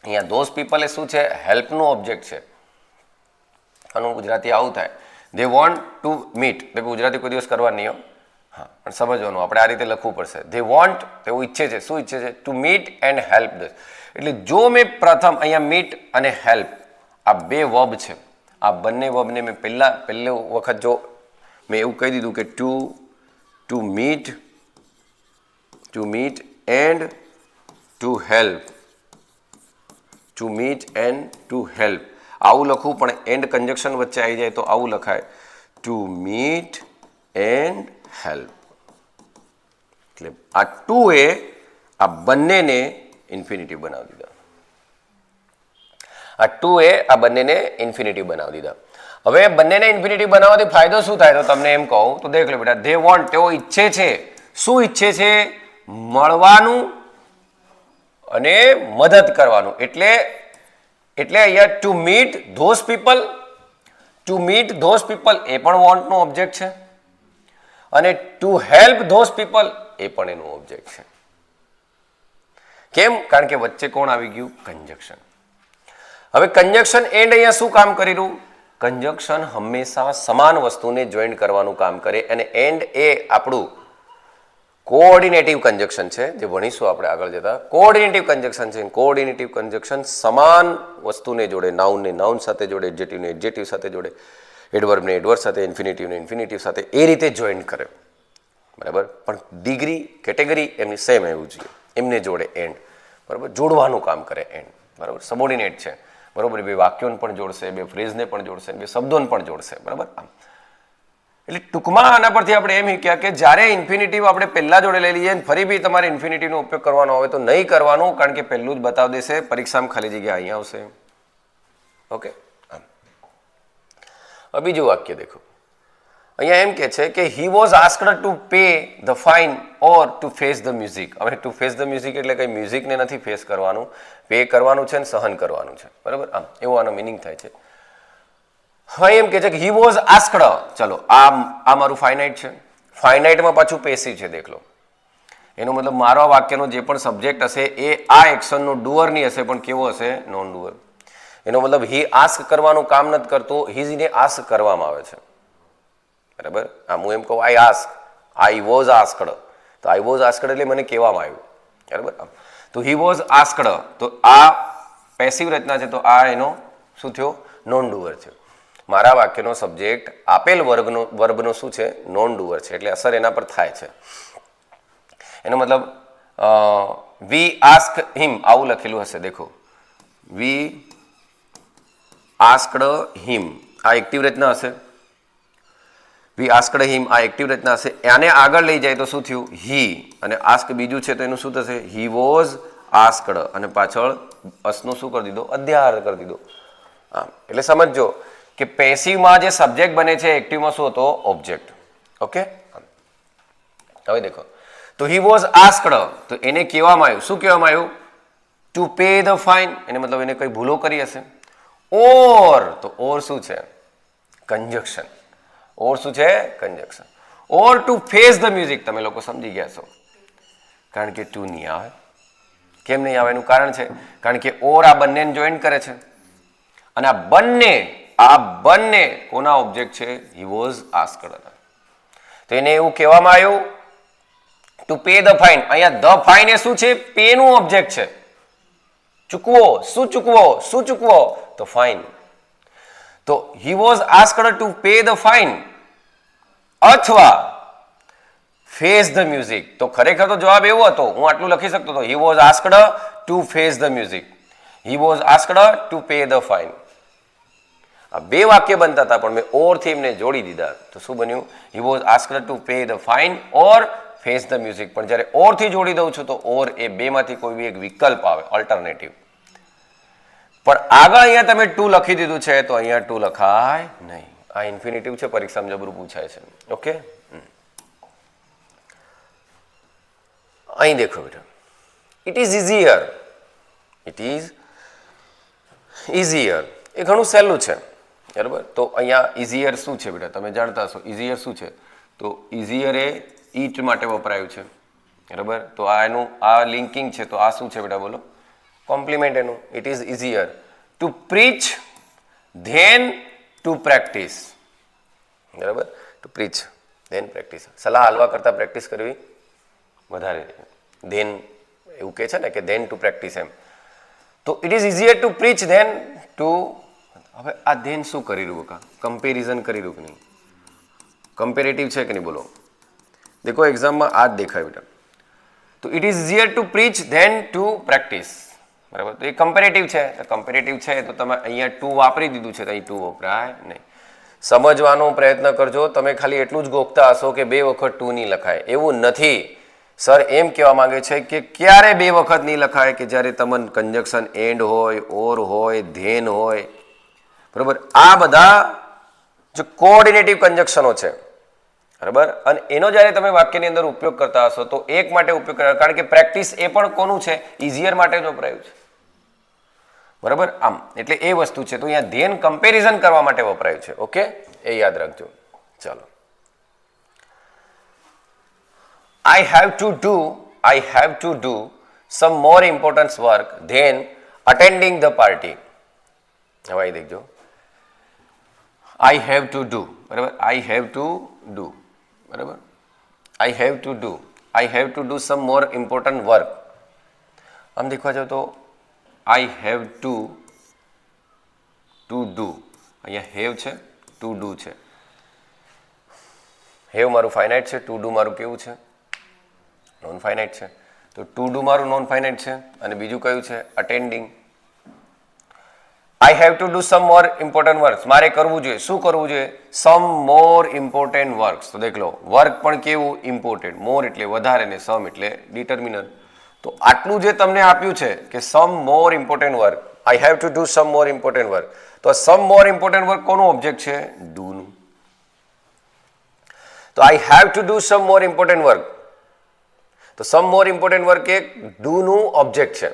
અહીંયા ધોઝ પીપલ એ શું છે? હેલ્પનું ઓબ્જેક્ટ છે. આનું ગુજરાતી આવું થાય, ધે વોન્ટ ટુ મીટ. એટલે ગુજરાતી કોઈ દિવસ કરવાની નહીં હો, હા, પણ સમજવાનું આપણે આ રીતે લખવું પડશે. ધે વોન્ટ, તેઓ ઈચ્છે છે. શું ઈચ્છે છે? To meet and help those. એટલે જો મેં પ્રથમ અહીંયા મીટ અને હેલ્પ આ બે વર્બ છે, આ બંને વર્બને મેં પહેલો વખત જો મેં એવું કહી દીધું કે to meet and to help, to meet and to help આવું લખવું, પણ એન્ડ કન્જક્શન વચ્ચે આવી જાય તો આવું લખાય ટુ મીટ એન્ડ હેલ્પ. એટલે આ ટુ એ આ બંનેને ઇન્ફિનિટિવ બનાવી દીધા. આ ટુ એ આ બંનેને ઇન્ફિનિટિવ બનાવી દીધા. હવે બંનેને ઇન્ફિનિટિવ બનાવવાથી ફાયદો શું થાય તો તમને એમ કહું તો દેખ લો બેટા, ધે વોન્ટ તેઓ ઈચ્છે છે. શું ઈચ્છે છે? મળવાનું અને મદદ કરવાનું. એટલે અહીંયા to meet those people, to meet those people એ પણ વોન્ટનો ઓબ્જેક્ટ છે અને ટુ હેલ્પ ધોઝ પીપલ એ પણ એનું ઓબ્જેક્ટ છે. કેમ? કારણ કે વચ્ચે કોણ આવી ગયું? કંજક્શન. હવે કંજક્શન એન્ડ અહીંયા શું કામ કરી રહ્યું? કંજક્શન હંમેશા સમાન વસ્તુને જોઈન્ટ કરવાનું કામ કરે અને એન્ડ એ આપણું કોઓર્ડિનેટિવ કંજક્શન છે, જે ભણીશું આપણે આગળ જતા. કોઓર્ડિનેટિવ કંજક્શન છે. કોઓર્ડિનેટિવ કંજક્શન સમાન વસ્તુને જોડે, નાઉનને નાઉન સાથે જોડે, એડજેક્ટિવને એડજેક્ટિવ સાથે જોડે, એડવર્બને એડવર્બ સાથે, ઇન્ફિનિટિવને ઇન્ફિનિટિવ સાથે એ રીતે જોઈન્ટ કરે. બરાબર? પણ ડિગ્રી કેટેગરી એમની સેમ એવું જોઈએ. એમને જોડે એન્ડ. બરાબર? જોડવાનું કામ કરે એન્ડ. બરાબર? સબોર્ડિનેટ છે. બરાબર? બે વાક્યોને પણ જોડશે, બે ફ્રેઝને પણ જોડશે, બે શબ્દોને પણ જોડશે. બરાબર? આમ એટલે ટૂંકમાં આના પરથી આપણે એમ શીખ્યા કે જ્યારે ઇન્ફિનિટિવ આપણે પહેલા જોડે લઈ લઈએ ફરી બી તમારે ઇન્ફિનિટિવનો ઉપયોગ કરવાનો હોય તો નહીં કરવાનું, કારણ કે પહેલું જ બતાવી દેશે, પરીક્ષામાં ખાલી જગ્યા અહીંયા આવશે. ઓકે. હવે બીજું વાક્ય દેખો. અહીંયા એમ કે છે કે he was asked to pay the fine or to face the music. હવે ટુ ફેસ ધ મ્યુઝિક એટલે કંઈ મ્યુઝિકને નથી ફેસ કરવાનું, પે કરવાનું છે ને સહન કરવાનું છે. બરાબર? આમ એવો આનો મિનિંગ થાય છે. હા, એમ કે છે કે હી વોઝ આસ્ક્ડ. ચલો, આ મારું ફાઇનાઇટ છે. ફાઇનાઇટમાં પાછું પેસિવ છે. દેખ લો, એનો મતલબ મારા વાક્યનો જે પણ સબ્જેક્ટ હશે એ આ એક્શનનો ડુઅર નહીં હશે, પણ કેવો હશે? Non doer. એનો મતલબ હી આસ્ક કરવાનું કામ નથી કરતું, હીઝને આસ્ક કરવામાં આવે છે. બરાબર? આમ હું એમ કહું આઈ આસ્ક, આઈ વોઝ આસ્કડ, તો આઈ વોઝ આસ્કડ એટલે મને કહેવામાં આવ્યું. બરાબર? તો હી વોઝ આસ્કડ, તો આ પેસિવ રચના છે, તો આ એનો શું થયો? નોન ડુઅર થયો. મારા વાક્યનો સબ્જેક્ટ આપેલ વર્બનો શું છે? નોન ડુઅર છે, એટલે અસર એના પર થાય છે. એનો મતલબ વી આસ્ક હિમ આવું લખેલું હશે. દેખો, વી આસ્કડ હિમ આ એક્ટિવ રચના હશે. વી આસ્કડ હિમ આ એક્ટિવ રચના હશે. આને આગળ લઈ જાય તો શું થયું? હી, અને આસ્ક બીજું છે તો એનું શું થશે? હી વોઝ આસ્કડ, અને પાછળ અસનો શું કરી દીધો? અધ્યાહાર કરી દીધો. હા, એટલે સમજો કે પેસિવમાં જે સબ્જેક્ટ બને છે એક્ટિવમાં શું હતો? ઓબ્જેક્ટ. ઓકે. હવે દેખો, તો હી વોઝ આસ્કડ, તો એને કહેવામાં આવ્યું, શું કહેવામાં આવ્યું? To pay the fine. એને મતલબ એને કઈ ભૂલો કરી હશે. ઓર, તો ઓર શું છે? કંજક્શન. ઓર શું છે? Conjunction. Or to face the music. તમે લોકો સમજી ગયા છો, કારણ કે ટુ નહીં આવે. કેમ નહીં આવે? એનું કારણ છે કારણ કે ઓર આ બંનેને જોઈન્ટ કરે છે, અને આ બંને કોના ઓબ્જેક્ટ છે? He was asked. તો એને એવું કહેવામાં આવ્યું ટુ પે ધ ફાઇન. અહીંયા ધ ફાઇન એ શું છે? પે નું ઓબ્જેક્ટ છે. ચૂકવો. શું ચૂકવો? શું ચૂકવો? તો ફાઇન. તો he was asked to pay the fine અથવા ફેસ ધ મ્યુઝિક. તો ખરેખર તો જવાબ એવો હતો, હું આટલું લખી શકતો હતો, he was asked to face the music, he was asked to pay the fine. આ બે વાક્ય બનતા હતા, પણ મેં ઓર થી એમને જોડી દીધા. તો શું બન્યું? He was asked to pay the fine or face the music. પણ જ્યારે ઓર થી જોડી દઉં છું તો ઓર એ બેમાંથી કોઈ બી એક વિકલ્પ આવે, ઓલ્ટરનેટિવ. પણ આગળ અહીંયા તમે ટુ લખી દીધું છે, તો અહીંયા ટુ લખાય નહીં. આ ઇન્ફિનિટિવ છે, પરીક્ષામાં જબરું પૂછાય છે. ઓકે. અહીં દેખો બેટા, it is easier. It is easier એ ઘણું સહેલું છે. બરાબર? તો અહીંયા ઇઝીયર શું છે બેટા? તમે જાણતા હશો ઇઝીયર શું છે? તો ઇઝીયર એ ઈટ માટે વપરાયું છે. બરાબર? તો આ એનું આ લિંકિંગ છે, તો આ શું છે બેટા? બોલો. કોમ્પ્લિમેન્ટ એનું. It is easier to preach than to practise. બરાબર? To preach than practise. સલાહ હાલવા કરતાં પ્રેક્ટિસ કરવી વધારે. ધેન એવું કહે છે ને કે ધેન ટુ પ્રેક્ટિસ એમ. તો it is easier to preach than to. હવે આ ધેન શું કરી રહ્યું? કમ્પેરિઝન કરી રહ્યું કે નહીં? કમ્પેરેટિવ છે કે નહીં? બોલો. દેખો એક્ઝામમાં આ જ દેખાય બેટા. તો it is easier to preach than to practise. બરાબર? તો એ કમ્પેરેટિવ છે. કમ્પેરેટિવ છે તો તમે અહીંયા ટુ વાપરી દીધું છે, તો અહીં ટુ વપરાય નહીં. સમજવાનો પ્રયત્ન કરજો. તમે ખાલી એટલું જ ગોખતા હશો કે 2 વખત ટુ નહીં લખાય, એવું નથી. સર એમ કહેવા માંગે છે કે ક્યારે 2 વખત નહીં લખાય કે જ્યારે તમને કંજક્શન એન્ડ હોય, ઓર હોય, ધેન હોય, બરાબર. આ બધા જે કોઓર્ડિનેટિવ કંજક્શનો છે, બરાબર. અને એનો જ્યારે તમે વાક્યની અંદર ઉપયોગ કરતા હશો તો એક માટે ઉપયોગ કરવા, કારણ કે પ્રેક્ટિસ એ પણ કોનું છે, ઇઝીયર માટે જ વપરાયું છે, બરાબર. આમ એટલે એ વસ્તુ છે. તો અહીંયા ધેન કમ્પેરિઝન કરવા માટે વપરાયું છે. ઓકે, એ યાદ રાખજો. ચાલો, I have to do some more important work than attending the party. હવે અહીં દેખજો, I have to do, બરાબર. I have to do, બરાબર. I have to do some more important work. આમ દેખવા જાવ તો I have to do, અહીંયા have છે, to do છે. have મારું ફાઇનાઇટ છે, to do મારું કેવું છે, નોન ફાઇનાઇટ છે. તો ટુ ડુ મારું નોન ફાઇનાઇટ છે અને બીજું કયું છે, attending. I have to do some more important works, મારે કરવું જોઈએ. શું કરવું જોઈએ? સમ મોર ઇમ્પોર્ટન્ટ વર્ક્સ. તો દેખ લો, વર્ક પણ કેવું, ઇમ્પોર્ટન્ટ. મોર એટલે વધારે ને સમ એટલે ડિટર્મિનન્ટ. તો આટલું જે તમને આપ્યું છે કે some more important work, I have to do some more important work. તો સમ મોર ઇમ્પોર્ટન્ટ વર્ક કોનું ઓબ્જેક્ટ છે? ડુનું. તો I have to do some more important work, તો સમ મોર ઇમ્પોર્ટન્ટ વર્ક એ ડુનું ઓબ્જેક્ટ છે.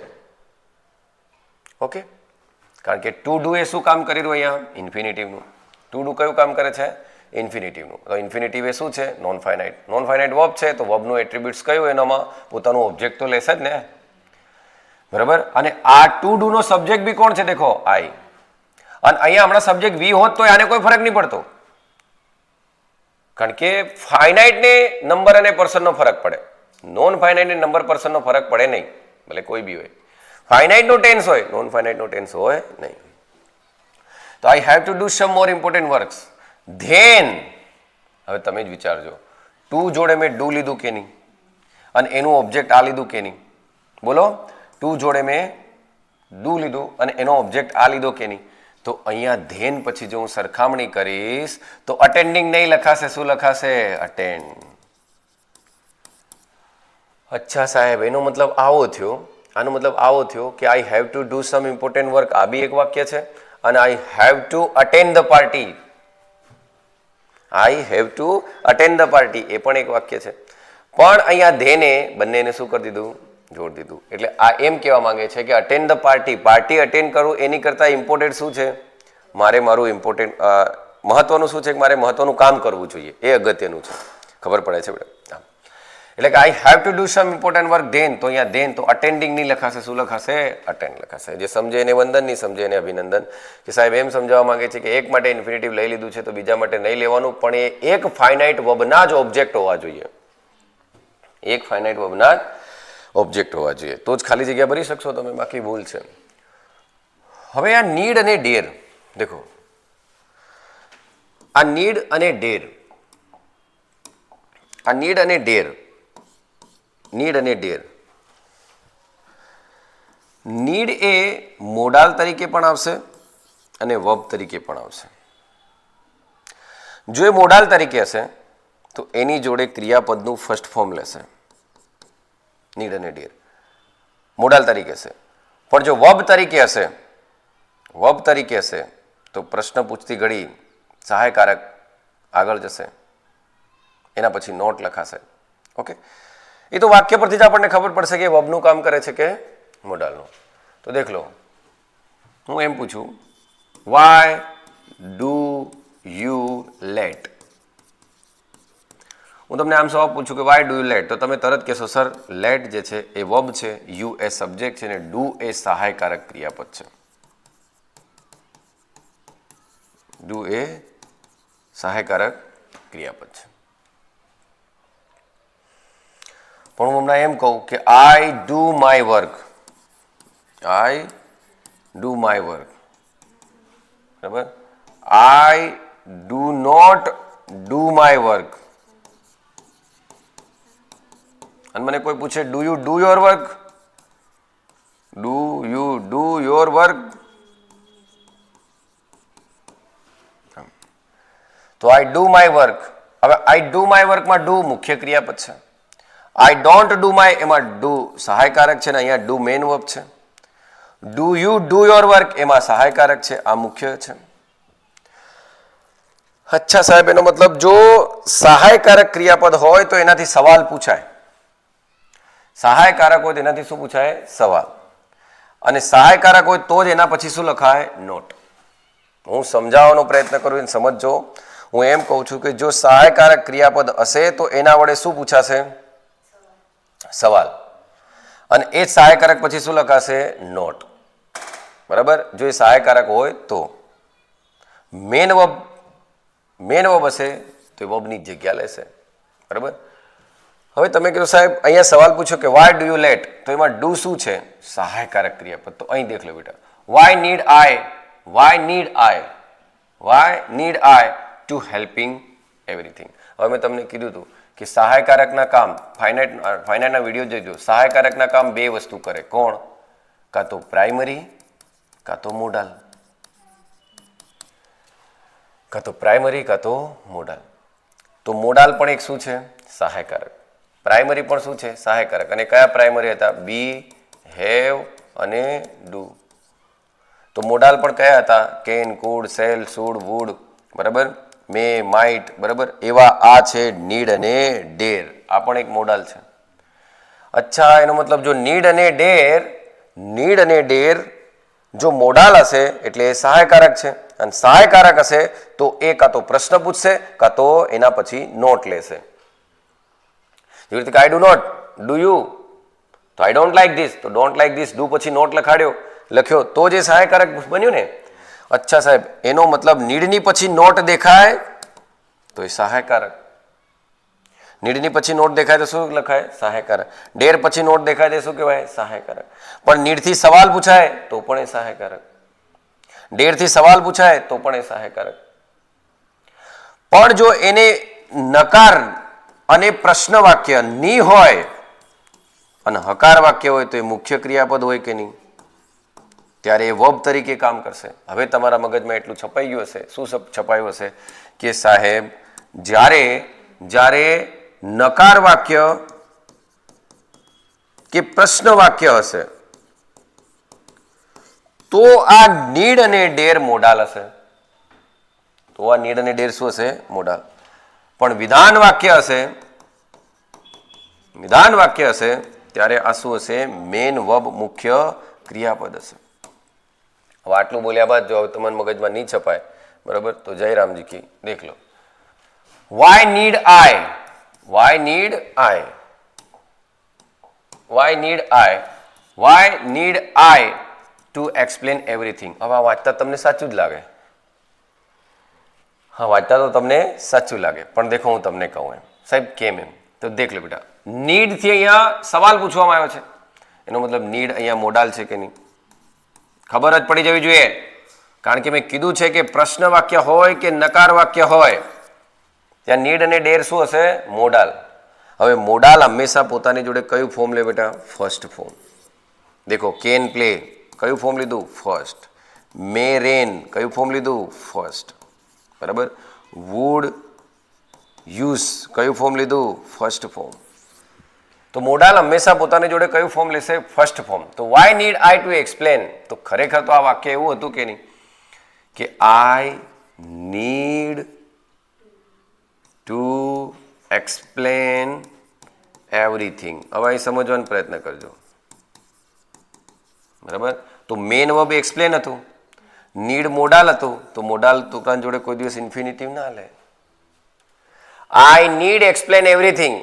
ઓકે, કારણ કે ટુ ડુ એ શું કામ કરી રહ્યું અહીંયા? ઇન્ફિનિટિવનું. ટુ ડુ કયું કામ કરે છે? ઇન્ફિનિટિવનું. તો ઇન્ફિનિટિવ એ શું છે? Non finite. Non finite verb છે તો વર્બનું એટ્રીબ્યુટ્સ કયું એનામાં? પોતાનું ઓબ્જેક્ટ તો લેશે જ ને, બરાબર. અને આ ટુ ડુનો સબ્જેક્ટ બી કોણ છે? દેખો, આઈ. અને અહીંયા હમણાં સબ્જેક્ટ વી હોત તો આને કોઈ ફરક નહીં પડતો, કારણ કે ફાઇનાઇટ ને નંબર અને પર્સનનો ફરક પડે, નોન ફાઇનાઇટ ને નંબર પર્સનનો ફરક પડે નહીં, ભલે કોઈ બી હોય. ફાઇનાઇટનો ટેન્સ હોય, નોન ફાઇનાઇટનો ટેન્સ હોય નહીં. તો I have to do some more important works then, હવે તમે જ વિચારજો, ટુ જોડે મેં ડુ લીધું કે નહીં, અને એનું ઓબ્જેક્ટ આ લીધું કે નહીં? બોલો, ટુ જોડે મેં ડુ લીધું અને એનો ઓબ્જેક્ટ આ લીધો કે નહીં? તો અહીંયા ધેન પછી જો હું સરખામણી કરીશ તો અટેન્ડિંગ નહીં લખાશે, શું લખાશે? અટેન્ડ. અચ્છા સાહેબ, એનો મતલબ આવો થયો, આનો મતલબ આવો થયો કે I have to do some important work, આ બી એક વાક્ય છે, અને I have to attend the party, I have to attend the party એ પણ એક વાક્ય છે. પણ અહીંયા ધેને બંનેને શું કરી દીધું? જોડી દીધું. એટલે આ એમ કહેવા માંગે છે કે attend the party, party attend કરવું એની કરતાં ઇમ્પોર્ટન્ટ શું છે? મારે મારું ઇમ્પોર્ટન્ટ મહત્વનું શું છે કે મારે મહત્વનું કામ કરવું જોઈએ, એ અગત્યનું છે. ખબર પડે છે બેટા? એટલે કે I have to do some important work then, તો અહીંયા ધેન તો અટેન્ડિંગ નહીં લખાશે, શું લખાશે? અટેન્ડ લખાશે. જે સમજે એને વંદન, નહીં સમજે એને અભિનંદન. કે સાહેબ એમ સમજાવવા માંગે છે કે એક માટે ઇન્ફિનિટિવ લઈ લીધું છે તો બીજા માટે નહીં લેવાનું, પણ એ એક ફાઇનાઇટ વર્બના જ ઓબ્જેક્ટ હોવા જોઈએ, એક ફાઇનાઇટ વર્બના જ ઓબ્જેક્ટ હોવા જોઈએ, તો જ ખાલી જગ્યા ભરી શકશો તમે, બાકી ભૂલ છે. હવે આ નીડ અને ડેર દેખો, આ નીડ અને ડેર, આ નીડ અને ડેર, નીડ અને ડેર. નીડ એ મોડાલ તરીકે પણ આવશે અને વર્બ તરીકે પણ આવશે. જો એ મોડાલ તરીકે હશે તો એની જોડે ક્રિયાપદનું ફર્સ્ટ ફોર્મ લેશે, નીડ અને ડેર મોડાલ તરીકે હશે. પણ જો વર્બ તરીકે હશે, વર્બ તરીકે હશે તો પ્રશ્ન પૂછતી ઘડી સહાયકારક આગળ જશે, એના પછી નોટ લખાશે. ઓકે, એ તો વાક્ય પરથી જ આપણને ખબર પડશે કે વર્બનું કામ કરે છે કે મોડાલનું. તો દેખ લો, હું એમ પૂછું, વાય ડુ યુ લેટ? હું તમને આમ સવાલ પૂછું કે વાય ડુ યુ લેટ, તો તમે તરત કહેશો સર લેટ જે છે એ વર્બ છે, યુ એ સબ્જેક્ટ છે અને ડુ એ સહાયકારક ક્રિયાપદ છે. ડુ એ સહાયકારક ક્રિયાપદ છે. પણ હું હમણાં એમ કહું કે I do my work, I do my work, બરાબર. I do not do my work. અને મને કોઈ પૂછે do you do your work, do you do your work? તો આઈ ડુ માય વર્ક. હવે આઈ ડુ માય વર્કમાં do મુખ્ય ક્રિયાપદ છે. આઈ ડોન્ટ ડુ માય એમાં ડુ સહાયકારક છે ને અહીંયા ડુ મેન વર્બ છે. Do you do your work એમાં સહાયકારક છે, આ મુખ્ય છે. અચ્છા સાહેબ, એનો મતલબ જો સહાયકારક ક્રિયાપદ હોય તો એનાથી સવાલ પૂછાય. સહાયકારક હોય તો એનાથી શું પૂછાય? સવાલ. અને સહાયકારક હોય તો જ એના પછી શું લખાય? નોટ. હું સમજાવવાનો પ્રયત્ન કરું એને સમજજો. હું એમ કહું છું કે જો સહાયકારક ક્રિયાપદ હશે તો એના વડે શું પૂછાશે? સવાલ. અને એ જ સહાયકારક પછી શું લખાશે? નોટ. બરાબર? જો એ સહાયકારક હોય તો. મેન વર્બ હશે તો એ વર્બની જગ્યા લેશે. બરાબર? હવે તમે કીધું સાહેબ અહીંયા સવાલ પૂછ્યો કે વાય ડુ યુ લેટ, તો એમાં ડુ શું છે? સહાયકારક ક્રિયાપદ. તો અહીં દેખ લો બેટા, why need I to helping everything. હવે મેં તમને કીધું હતું કે સહાયકારકના કામ ફાઇનાઇટના વિડીયો જોઈજો. સહાયકારકના કામ બે વસ્તુ કરે. કોણ? કાં તો પ્રાઇમરી કાં તો મોડાલ. કાં તો પ્રાઇમરી કાં તો મોડાલ. તો મોડાલ પણ એક શું છે? સહાયકારક. પ્રાઇમરી પણ શું છે? સહાયકારક. અને કયા પ્રાઇમરી હતા? બી, હેવ અને ડુ. તો મોડાલ પણ કયા હતા? Can, could, shall, should, would. બરાબર? May, might. બરાબર? એવા આ છે નીડ અને ડેર. આ પણ એક મોડાલ છે. અચ્છા, એનો મતલબ જો નીડ અને ડેર જો મોડાલ હશે એટલે એ સહાયકારક છે. અને સહાયકારક હશે તો એ કાં તો પ્રશ્ન પૂછશે કાં તો એના પછી નોટ લેશે. જેવી રીતે I do not, do you, તો આઈ ડોન્ટ લાઈક ધીસ, તો ડોન્ટ લાઈક ધીસ, ડુ પછી નોટ લખ્યો તો જે સહાયકારક બન્યું ને. અચ્છા સાહેબ, એનો મતલબ નીડની પછી નોટ દેખાય તો એ સહાયકારક. નીડની પછી નોટ દેખાય તો શું લખાય? સહાયકારક. ડેર પછી નોટ દેખાય તો શું કહેવાય? સહાયકારક. પણ નીડથી સવાલ પૂછાય તો પણ એ સહાયકારક. ડેરથી સવાલ પૂછાય તો પણ એ સહાયકારક. પણ જો એને નકાર અને પ્રશ્ન વાક્ય ની હોય અને હકાર વાક્ય હોય તો એ મુખ્ય ક્રિયાપદ હોય કે નહીં, ત્યારે એ વર્બ તરીકે કામ કરશે. હવે તમારા મગજમાં એટલું છપાઈ ગયું હશે. શું છપાયું હશે? કે સાહેબ જ્યારે નકાર વાક્ય કે પ્રશ્ન વાક્ય હશે તો આ નીડ અને ડેર મોડાલ હશે. તો આ નીડ અને ડેર શું હશે? મોડાલ. પણ વિધાન વાક્ય હશે ત્યારે આ શું હશે? મેન વર્બ મુખ્ય ક્રિયાપદ હશે. હવે આટલું બોલ્યા બાદ જો તમારા મગજમાં નહીં છપાય, બરાબર, તો જય રામજી કી દેખ લો. Why need I to explain everything. હવે આ વાંચતા તમને સાચું જ લાગે. હા, વાંચતા તો તમને સાચું લાગે, પણ દેખો હું તમને કહું એમ. સાહેબ કેમ એમ? તો દેખ લો બેટા, નીડથી અહીંયા સવાલ પૂછવામાં આવ્યો છે. એનો મતલબ નીડ અહીંયા મોડાલ છે કે નહીં ખબર જ પડી જવી જોઈએ. કારણ કે મેં કીધું છે કે પ્રશ્ન વાક્ય હોય કે નકાર વાક્ય હોય ત્યાં નીડ અને ડેર શું હશે? મોડાલ. હવે મોડાલ હંમેશા પોતાની જોડે કયું ફોર્મ લે બેટા? First form. દેખો, કેન પ્લે કયું ફોર્મ લીધું? ફર્સ્ટ. મે રેન કયું ફોર્મ લીધું? ફર્સ્ટ. બરાબર? વુડ યુઝ કયું ફોર્મ લીધું? First form. તો મોડાલ હંમેશા પોતાની જોડે કયું ફોર્મ લેશે? First form. તો why need I to explain, તો ખરેખર તો આ વાક્ય એવું હતું કે નહીં કે આઈ નીડ ટુ એક્સપ્લેન એવરીથિંગ. હવે અહીં સમજવાનો પ્રયત્ન કરજો. બરાબર? તો મેન વર્બ એક્સપ્લેન હતું, નીડ મોડાલ હતું, તો મોડાલ પોતાની જોડે કોઈ દિવસ ઇન્ફિનિટિવ ના લે. આઈ નીડ એક્સપ્લેન એવરીથિંગ,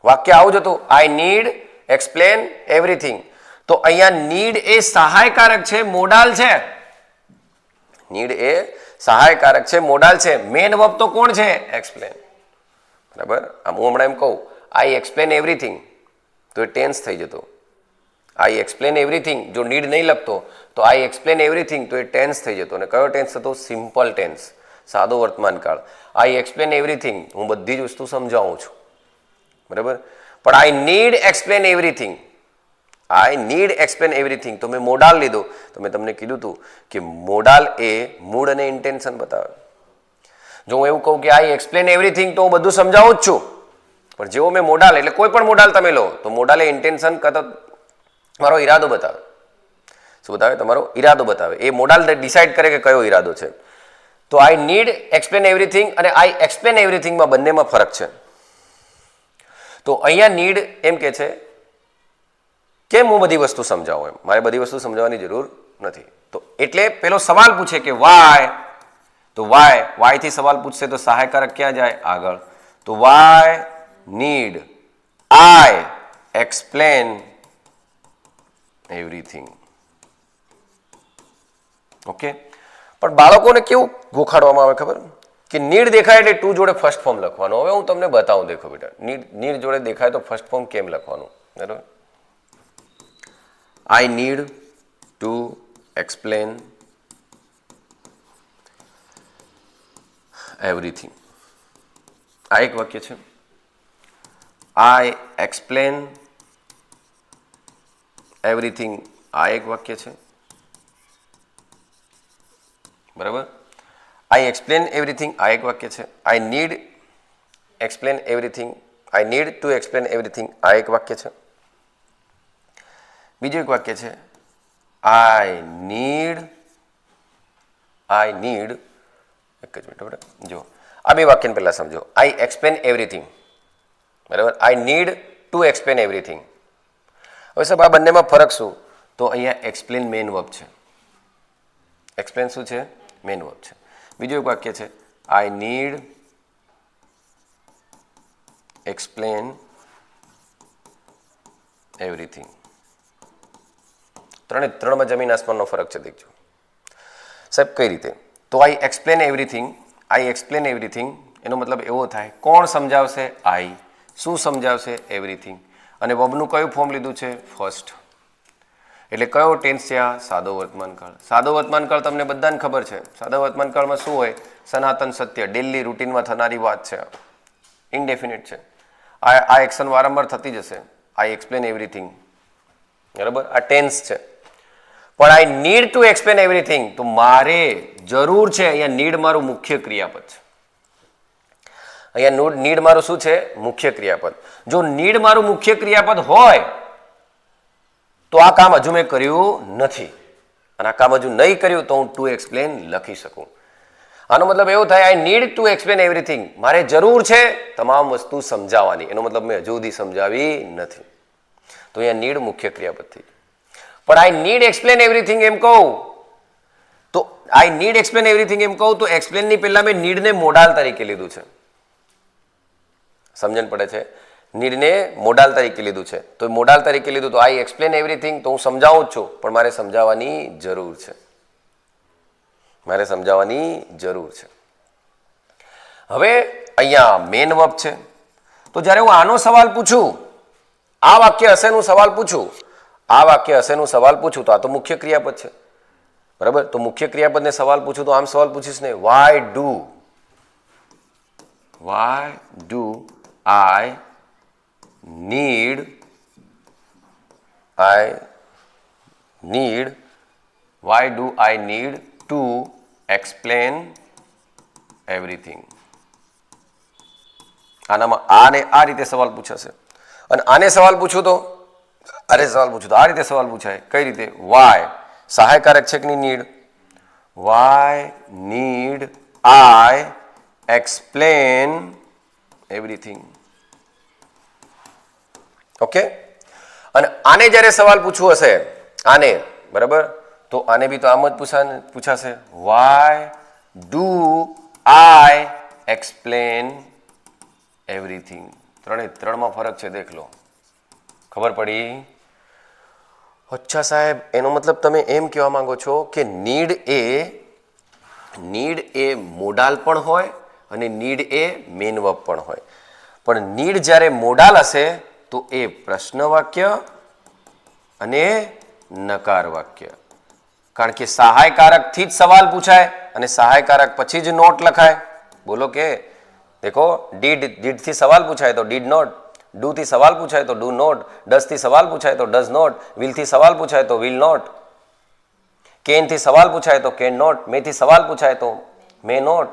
વાક્ય આવું જ હતું. I need explain everything. તો અહીંયા નીડ એ સહાયકારક છે, મોડાલ છે. નીડ એ સહાયકારક છે, મોડાલ છે. મેન વર્બ તો કોણ છે? એક્સપ્લેન. બરાબર? આમ હું હમણાં એમ કહું આઈ એક્સપ્લેન એવરીથિંગ તો એ ટેન્સ થઈ જતો. આઈ એક્સપ્લેન એવરીથિંગ જો નીડ નહીં લખતો તો આઈ એક્સપ્લેન એવરીથિંગ તો એ ટેન્સ થઈ જતો. અને કયો ટેન્સ હતો? સિમ્પલ ટેન્સ, સાદો વર્તમાન કાળ. આઈ એક્સપ્લેન એવરીથિંગ, હું બધી જ વસ્તુ સમજાવું છું. બરાબર? પણ I need explain everything, I need explain everything તો મેં મોડાલ લીધો. તો મેં તમને કીધું હતું કે મોડાલ એ મૂડ અને ઇન્ટેન્શન બતાવે. જો હું એવું કહું કે આઈ એક્સપ્લેન એવરીથિંગ તો હું બધું સમજાવું જ છું, પણ જેવો મેં મોડાલ એટલે કોઈ પણ મોડાલ તમે લો તો મોડાલે ઇન્ટેન્શન કરતા તમારો ઈરાદો બતાવે. શું બતાવે? તમારો ઈરાદો બતાવે. એ મોડાલ ડિસાઇડ કરે કે કયો ઈરાદો છે. તો આઈ નીડ એક્સપ્લેન એવરીથિંગ અને આઈ એક્સપ્લેન એવરીથિંગમાં બંનેમાં ફરક છે. તો અહીંયા નીડ એમ કે છે કેમ હું બધી વસ્તુ સમજાવું, એમ મારે બધી વસ્તુ સમજાવવાની જરૂર નથી. તો એટલે પેલો સવાલ પૂછે કે વાય, તો વાય થી સવાલ પૂછશે તો સહાયકારક ક્યાં જાય? આગળ. તો why need I explain everything. Okay. પણ બાળકોને કેવું ગોખાડવામાં આવે ખબર કે નીડ દેખાય એટલે ટુ જોડે ફર્સ્ટ ફોર્મ લખવાનું. હવે હું તમને બતાવું, દેખો બેટા, નીડ જોડે દેખાય તો ફર્સ્ટ ફોર્મ કેમ લખવાનું. બરાબર. આઈ નીડ ટુ એક્સપ્લેન એવરીથિંગ. આ એક વાક્ય છે. આઈ એક્સપ્લેન એવરીથિંગ, આ એક વાક્ય છે. બરાબર. આઈ એક્સપ્લેન એવરીથિંગ, આ એક વાક્ય છે. I need explain everything, I need to explain everything, આ એક વાક્ય છે. બીજું એક વાક્ય છે આઈ નીડ, એક જ મિનિટ જો આ બે વાક્યને પહેલા સમજો. આઈ એક્સપ્લેન એવરીથિંગ, બરાબર. આઈ નીડ ટુ એક્સપ્લેન એવરીથિંગ. હવે સાહેબ આ બંનેમાં ફરક શું? તો અહીંયા એક્સપ્લેન મેઇન વર્બ છે. એક્સપ્લેન શું છે? મેઇન વર્બ છે. બીજું એક વાક્ય છે આઈ નીડ એક્સપ્લેન એવરીથિંગ. ત્રણમાં જમીન આસમાનનો ફરક છે. દેખજો સાહેબ કઈ રીતે. તો આઈ એક્સપ્લેન એવરીથિંગ, આઈ એક્સપ્લેન એવરીથિંગ એનો મતલબ એવો થાય કોણ સમજાવશે? આઈ. શું સમજાવશે? એવરીથિંગ. અને વર્બનું કયું ફોર્મ લીધું છે? ફર્સ્ટ. એટલે કયો ટેન્સ છે આ? સાદો વર્તમાનકાળ. સાદો વર્તમાનકાળ તમને બધાને ખબર છે. સાદા વર્તમાનકાળમાં શું હોય? સનાતન સત્ય, ડેલી રૂટીનમાં થનારી વાત છે. ઇનડેફિનિટ છે. આ એક્શન વારંવાર થતી જશે. આઈ એક્સપ્લેન એવરીથિંગ, બરાબર. આ ટેન્સ છે. પણ આઈ નીડ ટુ એક્સપ્લેન એવરીથિંગ તો મારે જરૂર છે. અહીંયા નીડ મારું મુખ્ય ક્રિયાપદ છે. અહીંયા નીડ મારું શું છે? મુખ્ય ક્રિયાપદ. જો નીડ મારું મુખ્ય ક્રિયાપદ હોય તો આ કામ હજુ મેં કર્યું નથી, અને આ કામ હજુ નહીં કર્યું તો હું ટુ એક્સપ્લેન લખી શકું. આનો મતલબ એવો થાય I need to explain everything, મારે જરૂર છે તમામ વસ્તુ સમજાવવાની. એનો મતલબ મેં હજુ સુધી સમજાવી નથી. તો અહીંયા નીડ મુખ્ય ક્રિયાપદ થઈ. પણ આઈ નીડ એક્સપ્લેન એવરીથિંગ એમ કહું તો આઈ નીડ એક્સપ્લેન એવરીથિંગ એમ કહું તો એક્સપ્લેનની પહેલા મેં નીડને મોડાલ તરીકે લીધું છે. સમજણ પડે છે? નીડને મોડાલ તરીકે લીધું છે. તો મોડાલ તરીકે લીધું તો આઈ એક્સપ્લેન એવરીથિંગ તો હું સમજાવું જ છું, પણ મારે સમજાવવાની જરૂર છે. મારે સમજાવવાની જરૂર છે. હવે અહીંયા મેન વર્બ છે. તો જ્યારે હું આનો સવાલ પૂછું, આ વાક્ય હશેનું સવાલ પૂછું, તો આ તો મુખ્ય ક્રિયાપદ છે, બરાબર. તો મુખ્ય ક્રિયાપદને સવાલ પૂછું તો આમ સવાલ પૂછીશ ને, why do I need to explain everything. આનામાં આને આ રીતે સવાલ પૂછાશે. અને આને સવાલ પૂછું તો આ રીતે સવાલ પૂછાય. કઈ રીતે? વાય સહાયકારક છે કે નહીં? Need. Y need I explain everything. Okay. અને આને જ્યારે સવાલ પૂછવું હશે, આને, બરાબર, તો આને બી તો આમ જ પૂછાશે, why do I explain everything. ત્રણમાં ફરક છે. દેખ લો, ખબર પડી? અચ્છા સાહેબ, એનો મતલબ તમે એમ કહેવા માંગો છો કે નીડ એ મોડાલ પણ હોય અને નીડ એ મેઇન વર્બ પણ હોય. પણ નીડ જ્યારે મોડાલ હશે તો એ પ્રશ્ન વાક્ય અને નકાર વાક્ય. કારણ કે સહાયકારકથી જ સવાલ પૂછાય અને સહાયકારક પછી જ નોટ લખાય. બોલો કે દેખો, ડીડ થી સવાલ પૂછાય તો ડીડ નોટ, ડુ થી સવાલ પૂછાય તો ડુ નોટ, ડઝ થી સવાલ પૂછાય તો ડઝ નોટ, વિલ થી સવાલ પૂછાય તો વિલ નોટ, કેન થી સવાલ પૂછાય તો કેન નોટ, મે થી સવાલ પૂછાય તો મે નોટ,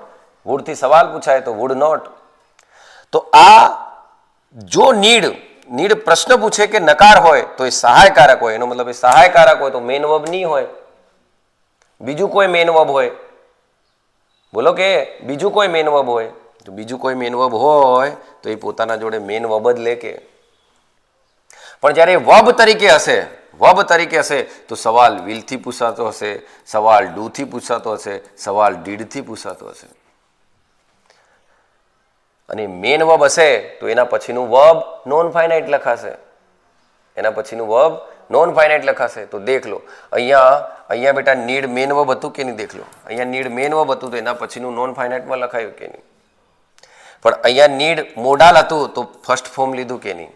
વુડ થી સવાલ પૂછાય તો વુડ નોટ. તો આ જો નીડ પ્રશ્ન પૂછે કે નકાર હોય તો એ સહાયકારક હોય, એનો મતલબ એ સહાયકારક હોય તો મેન વર્બ નહીં હોય, બીજું કોઈ મેન વર્બ હોય. બોલો કે બીજું કોઈ મેન વર્બ હોય, તો બીજું કોઈ મેન વર્બ હોય તો એ પોતાના જોડે મેન વર્બ જ લે કે. પણ જ્યારે વર્બ તરીકે હશે તો સવાલ will થી પૂછાતો હશે, સવાલ do થી પૂછાતો હશે, સવાલ did થી પૂછાતો હશે. અને મેન વર્બ હશે તો એના પછીનું વર્બ નોન ફાઇનાઇટ લખાશે, તો દેખ લો અહીંયા બેટા નીડ મેન વર્બ હતું કે નહીં, દેખ લો અહીંયા નીડ મેન વર્બ હતું તો એના પછીનું નોન ફાઇનાઇટમાં લખાયું કે નહીં. પણ અહીંયા નીડ મોડાલ હતું તો ફર્સ્ટ ફોર્મ લીધું કે નહીં.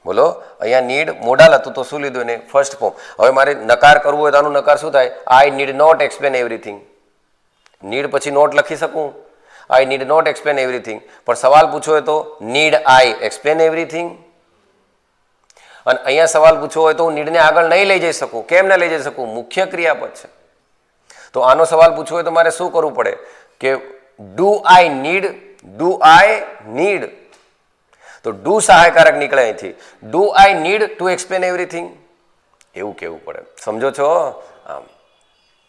બોલો, અહીંયા નીડ મોડાલ હતું તો શું લીધું એને? First form. હવે મારે નકાર કરવું હોય તો આનું નકાર શું થાય? I need not explain everything. Need પછી નોટ લખી શકું, I need not explain everything. પણ સવાલ પૂછવો હોય તો નીડ આઈ એક્સપ્લેન એવરીથિંગ. અને અહીંયા સવાલ પૂછવો હોય તો હું નીડને આગળ નહીં લઈ જઈ શકું. કેમ ના લઈ જઈ શકું? મુખ્ય ક્રિયાપદ છે. તો આનો સવાલ પૂછવો હોય તો મારે શું કરવું પડે કે ડુ આઈ નીડ. તો ડુ સહાયકારક નીકળે અહીંથી. Do I need to explain everything એવું કહેવું પડે. સમજો છો? આમ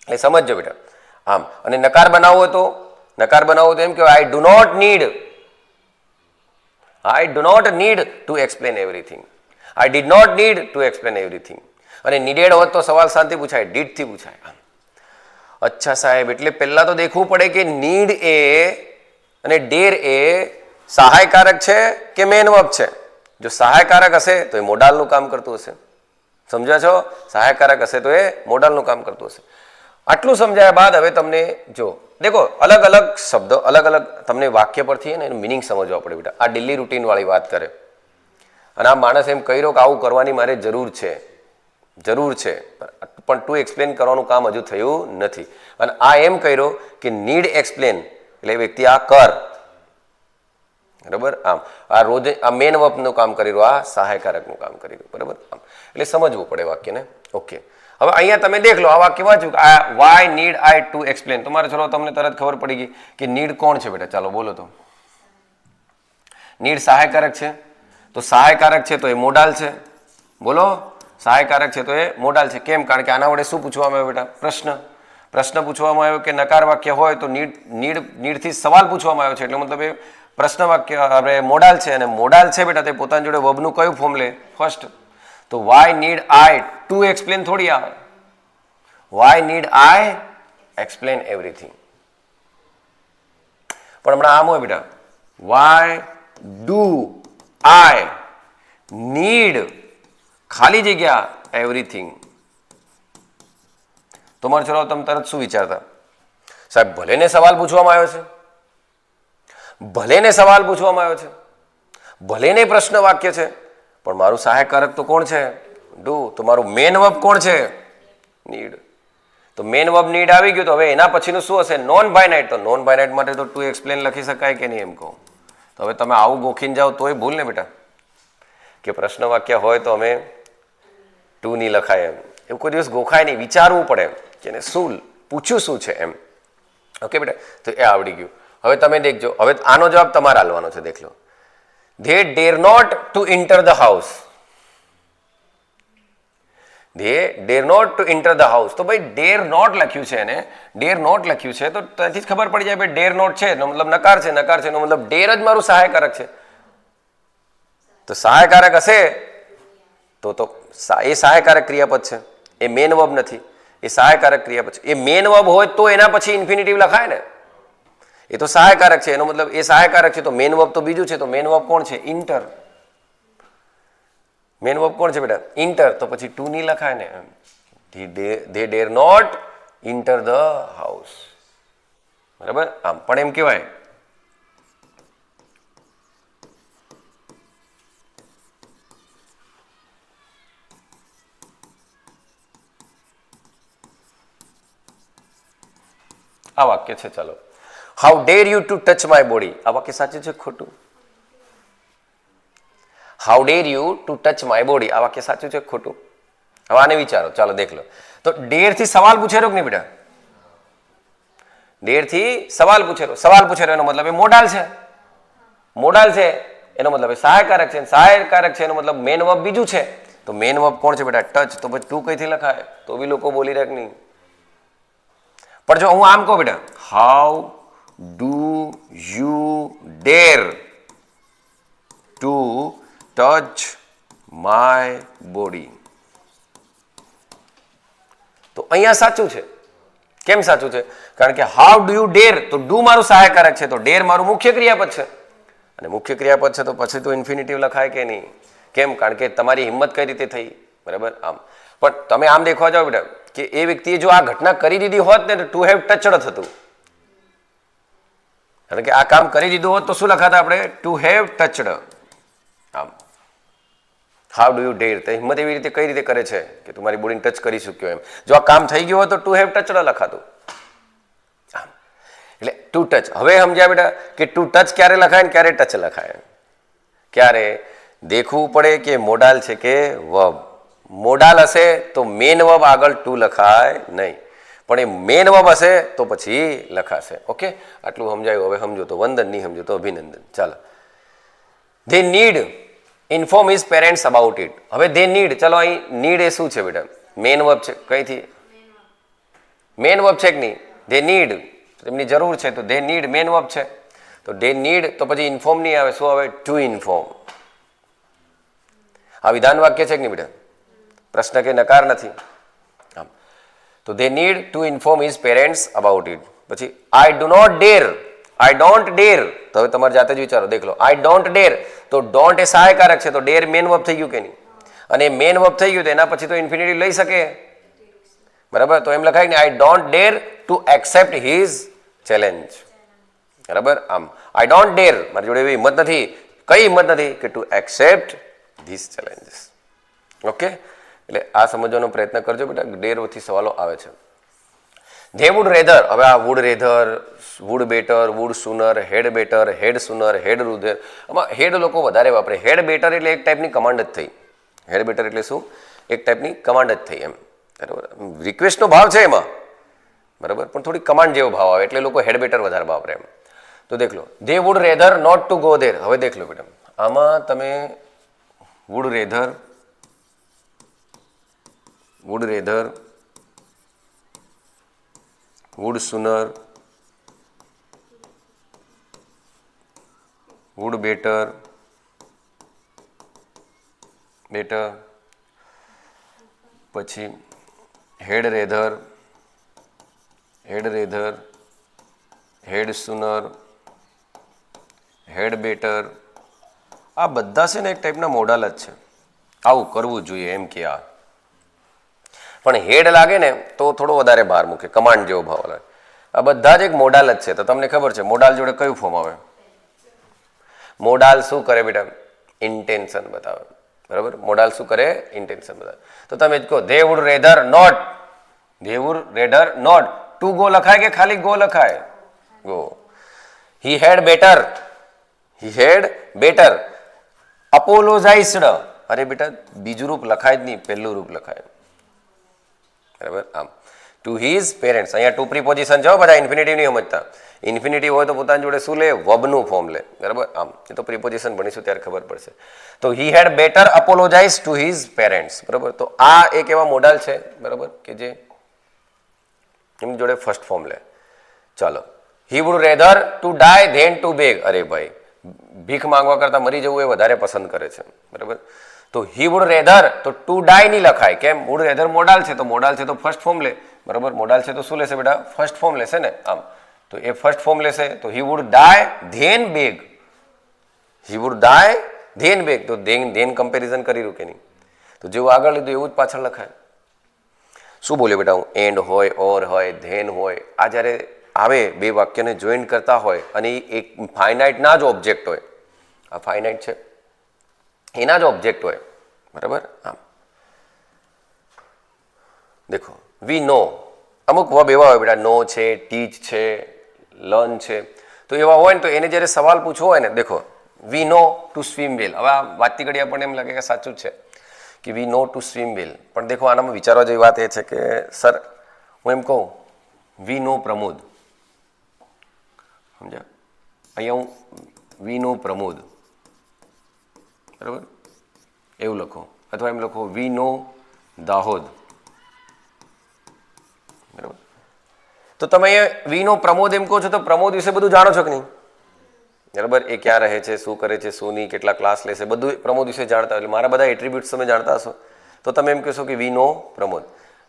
એટલે સમજજો બેટા. આમ અને નકાર બનાવવો હોય તો એમ કે I do not need to explain everything. I did not need to explain everything. અને નીડેડ હોત તો સવાલ શાંતિ પૂછાય, ડીડ થી પૂછાય. અચ્છા સાહેબ, એટલે પહેલા તો દેખવું પડે કે નીડ એ અને ડેર એ સહાયકારક છે કે મેન વર્બ છે. જો સહાયકારક હશે તો એ મોડાલનું કામ કરતું હશે. સમજ્યા છો? સહાયકારક હશે તો એ મોડાલનું કામ કરતું હશે. આટલું સમજાયા બાદ હવે તમને જો દેખો અલગ અલગ શબ્દો અલગ તમને વાક્ય પરથી એનું મિનિંગ સમજવા પડે બેટા. આ ડેલી રૂટીન વાળી વાત કરે અને આ માણસ એમ કહી રહ્યો કે આવું કરવાની મારે જરૂર છે પણ ટુ એક્સપ્લેન કરવાનું કામ હજુ થયું નથી. અને આ એમ કહી રહ્યો કે નીડ એક્સપ્લેન એટલે એ વ્યક્તિ આ કર. બરાબર? આમ આ રોજ આ મેન વર્બનું કામ કરી રહ્યો, આ સહાયકારકનું કામ કરી રહ્યું. બરાબર? આમ એટલે સમજવું પડે વાક્યને. ઓકે, હવે અહીંયા તમે દેખ લો, આ વાક્ય વાંચ્યું કે આ why need I to explain. તમારે ચલો તમને તરત ખબર પડી ગઈ કે નીડ કોણ છે બેટા. ચાલો બોલો તો. નીડ સહાયકારક છે, તો સહાયકારક છે તો એ મોડાલ છે. બોલો, સહાયકારક છે તો એ મોડાલ છે. કેમ? કારણ કે આના વડે શું પૂછવામાં આવ્યો બેટા? પ્રશ્ન પૂછવામાં આવ્યો કે નકાર વાક્ય હોય તો નીડથી સવાલ પૂછવામાં આવ્યો છે, એટલે મતલબ એ પ્રશ્ન વાક્ય આપણે મોડાલ છે. અને મોડાલ છે બેટા તે પોતાની જોડે વર્બનું કયું ફોર્મ લે? ફર્સ્ટ. તો why need I to explain થોડી આવે. Why need I explain everything. પણ હમણાં આમ હોય બેટા, વાય ડુ આઈ નીડ ખાલી જગ્યા એવરીથિંગ. તો મારે ચલો તમે તરત શું વિચારતા? સાહેબ ભલે ને સવાલ પૂછવામાં આવ્યો છે, ભલે ને પ્રશ્ન વાક્ય છે, પણ મારું સહાયકારક તો કોણ છે? ડુ. તો મારું મેન વર્બ કોણ છે? નીડ. તો મેન વર્બ નીડ આવી ગયું. તો હવે એના પછીનું શું હશે? Non finite. તો નોન ફાઇનાઇટ માટે તો ટુ એક્સપ્લેન લખી શકાય કે નહીં એમ કહું. તો હવે તમે આવું ગોખીને જાઓ તોય ભૂલ ને બેટા, કે પ્રશ્ન વાક્ય હોય તો અમે ટુ નહીં લખાય એમ. એવું કોઈ દિવસ ગોખાય નહીં, વિચારવું પડે કે એને શું પૂછ્યું શું છે એમ. ઓકે બેટા, તો એ આવડી ગયું. હવે તમે દેખજો, હવે આનો જવાબ તમારે આલવાનો છે. દેખ લો, they dare not to enter the house. તો ભાઈ ડેર નોટ લખ્યું છે એને, ડેર નોટ લખ્યું છે તો ત્યાંથી જ ખબર પડી જાય ભાઈ ડેર નોટ છે એનો મતલબ નકાર છે, એનો મતલબ ડેર જ મારું સહાયકારક છે. તો સહાયકારક હશે તો એ સહાયકારક ક્રિયાપદ છે, એ મેન વર્બ નથી. એ સહાયકારક ક્રિયાપદ છે. એ મેન વર્બ હોય તો એના પછી ઇન્ફિનિટિવ લખાય ને. એ તો સહાયકારક છે, એનો મતલબ એ સહાયકારક છે તો મેન વર્બ તો બીજું છે. તો મેન વર્બ કોણ છે? ઇન્ટર. મેન વર્બ કોણ છે બેટા? ઇન્ટર. તો પછી ટુ નહીં લખાય ને. they dare not enter the house. બરાબર? આમ પણ એમ કહેવાય આ વાક્ય છે. ચાલો, how der you two touch my body. આ વાક્ય સાચું છે ખોટું? How der you two touch my body. આ વાક્ય સાચું છે ખોટું? હવે આને વિચારો. ચાલો દેખ લો. તો ડેર થી સવાલ પૂછેલો કે નહીં બેટા? ડેર થી સવાલ પૂછેલો એનો મતલબ એ મોડાલ છે. મોડાલ છે એનો મતલબ એ સહાયકારક છે. સહાયકારક છે એનો મતલબ મેન વર્બ બીજું છે. તો મેન વર્બ કોણ છે બેટા? ટચ. તો પછી ટુ કઈથી લખાય? તો બી લોકો બોલી રહ્યા કે નહીં. પણ જો હું આમ કહું બેટા, how do you dare to touch my body, તો અહીંયા સાચું છે. કેમ સાચું છે? કારણ કે હાઉ ડુ યુ ડેર, તો ડુ મારું સહાયકારક છે, તો ડેર મારું મુખ્ય ક્રિયાપદ છે. અને મુખ્ય ક્રિયાપદ છે તો પછી તો ઇન્ફિનિટિવ લખાય કે નહીં? કેમ? કારણ કે તમારી હિંમત કઈ રીતે થઈ, બરાબર? આમ પણ તમે આમ દેખવા જાઓ બેટા કે એ વ્યક્તિએ જો આ ઘટના કરી દીધી હોત ને તો ટુ હેવ ટચડ થતું. કારણ કે આ કામ કરી દીધું હોત તો શું લખાતા આપણે? To have ટચડ. આમ હાઉ ડુ યુ ડેર, તો હિંમત એવી રીતે કઈ રીતે કરે છે કે તું મારી બોડીને ટચ કરી શક્યો એમ. જો આ કામ થઈ ગયું હોત તો ટુ હેવ ટચડ લખાતું. આમ એટલે ટુ ટચ. હવે સમજ્યા બેટા કે ટુ ટચ ક્યારે લખાય ને ક્યારે ટચ લખાય? ક્યારે દેખવું પડે કે મોડાલ છે કે વર્બ. મોડાલ હશે તો મેન વર્બ આગળ ટુ લખાય નહીં, પણ એ મેન વર્બ હશે તો પછી લખાશે. ઓકે, આટલું સમજાયું. હવે સમજો તો વંદન, નહીં સમજો તો અભિનંદન. ચાલો. They need inform his parents about it. હવે ધે નીડ, ચલો અહીં નીડ એ શું છે બેટા? મેન વર્બ છે. કઈથી? મેન વર્બ છે કે નહીં? ધે નીડ, એમની જરૂર છે તો ધે નીડ મેન વર્બ છે. તો ધે નીડ તો પછી ઇન્ફોર્મ નહીં આવે, શું આવે? Two inform. આ વિધાન વાક્ય છે કે નહીં બેટા? પ્રશ્ન કે નકાર નથી. આમ તો they need to inform his parents about it. પછી I do not dare, I don't dare. તો હવે તમારે જાતે જ વિચારો, દેખ લો. આઈ ડોન્ટ ડેર, તો ડોન્ટ એ સહાયકારક છે, તો ડેર મેન વર્બ થઈ ગયું કે નહીં? અને મેન વર્બ થઈ ગયું તો એના પછી તો ઇન્ફિનિટિવ લઈ શકે, બરાબર? તો એમ લખાય ને, I don't dare to accept his challenge, બરાબર? આમ આઈ ડોન્ટ ડેર, મારી જોડે એવી હિંમત નથી. કઈ હિંમત નથી? કે two accept this challenges. Okay, એટલે આ સમજવાનો પ્રયત્ન કરજો બેટા. ડેર થી સવાલો આવે છે. ધે વુડ રેધર, હવે આ would rather, would better, would sooner, had better, had sooner, had rather, આમાં હેડ લોકો વધારે વાપરે. હેડ બેટર એટલે એક ટાઈપની કમાન્ડ જ થઈ. હેડ બેટર એટલે શું? એક ટાઈપની કમાન્ડ જ થઈ એમ, બરાબર? રિક્વેસ્ટનો ભાવ છે એમાં, બરાબર, પણ થોડી કમાન્ડ જેવો ભાવ આવે એટલે લોકો હેડ બેટર વધારે વાપરે એમ. તો દેખ લો, they would rather not to go there. હવે દેખ લો બેટા, આમાં તમે would rather, would rather, would sooner, would better, પછી had rather, had sooner, had better, આ બધા છે ને એક ટાઈપના મોડાલ જ છે. આવું કરવું જોઈએ એમ કે આ, પણ હેડ લાગે ને તો થોડો વધારે ભાર મૂકે, કમાન્ડ જેવો ભાવ લાગે. આ બધા જ એક મોડાલ જ છે. તો તમને ખબર છે મોડાલ જોડે કયું ફોર્મ આવે? મોડાલ શું કરે બેટા? ઇન્ટેન્શન બતાવે, બરાબર? મોડાલ શું કરે? ઇન્ટેન્શન બતાવે. તો તમે જ કહો, they would rather not, they would rather not to go લખાય કે ખાલી ગો લખાય? Go. He had better, he had better apologized. અરે બેટા બીજું રૂપ લખાય જ નહીં, પહેલું રૂપ લખાય, બરાબર? આમ ટુ હિઝ પેરેન્ટ્સ. અહીંયા ટુ પ્રિપોઝિશન છે બધા, ઇન્ફિનિટિવ નહીં સમજતા. ઇન્ફિનિટિવ હોય તો પોતાની જોડે શું લે? વર્બનું ફોર્મ લે, બરાબર? આમ એ તો પ્રિપોઝિશન ભણીશું ત્યારે ખબર પડશે. તો he had better apologize to his parents, બરાબર? તો આ એક એવા મોડલ છે, બરાબર, કે જે એમની જોડે ફર્સ્ટ ફોર્મ લે. ચાલો, he would rather to die than to beg. અરે ભાઈ, ભીખ માંગવા કરતા મરી જવું એ વધારે પસંદ કરે છે, બરાબર? તો હી વુડ રેધર, તો ટુ ડાય નહીં લખાય. કેમ? વુડ રેધર મોડાલ છે, તો મોડાલ છે તો ફર્સ્ટ ફોર્મ લે, બરાબર? મોડાલ છે તો શું લેશે બેટા? ફર્સ્ટ ફોર્મ લેશે ને. આમ તો એ ફર્સ્ટ ફોર્મ લેશે. તો he would die than beg, he would die than beg. તો ધેન કમ્પેરિઝન કરી રહ્યું કે નહીં? તો જેવું આગળ લીધું એવું જ પાછળ લખાય. શું બોલ્યો બેટા હું? એન્ડ હોય, ઓર હોય, ધેન હોય. આ જ્યારે આવે બે વાક્યને જોઈન્ટ કરતા હોય અને એક ફાઇનાઇટના જ ઓબ્જેક્ટ હોય, આ ફાઇનાઇટ છે એના જ ઓબ્જેક્ટ હોય, બરાબર? આમ દેખો, વી નો, અમુક વર્બ એવા હોય બેટા, નો છે, ટીચ છે, લર્ન છે. તો એવા હોય ને તો એને જ્યારે સવાલ પૂછવો હોય ને, દેખો, વી નો ટુ સ્વિમ વેલ. હવે આ વાતની ઘડી આપણને એમ લાગે કે સાચું જ છે કે વી નો ટુ સ્વિમ વેલ, પણ દેખો આનામાં વિચારવા જેવી વાત એ છે કે સર હું એમ કહું વી નો પ્રમોદ, સમજ્યા? અહીંયા હું વી નો પ્રમોદ, બરાબર, એવું લખો, અથવા એમ લખો વી નો દાહોદ, બરાબર. તો તમે અહીંયા વી નો પ્રમોદ એમ કહો છો તો પ્રમોદ વિશે બધું જાણો છો કે નહીં? બરાબર, એ ક્યાં રહે છે, શું કરે છે, શું નહીં, કેટલા ક્લાસ લેશે, બધું પ્રમોદ વિશે જાણતા. એટલે મારા બધા એટ્રીબ્યુટ્સ તમે જાણતા હશો તો તમે એમ કહેશો કે વી નો પ્રમોદ.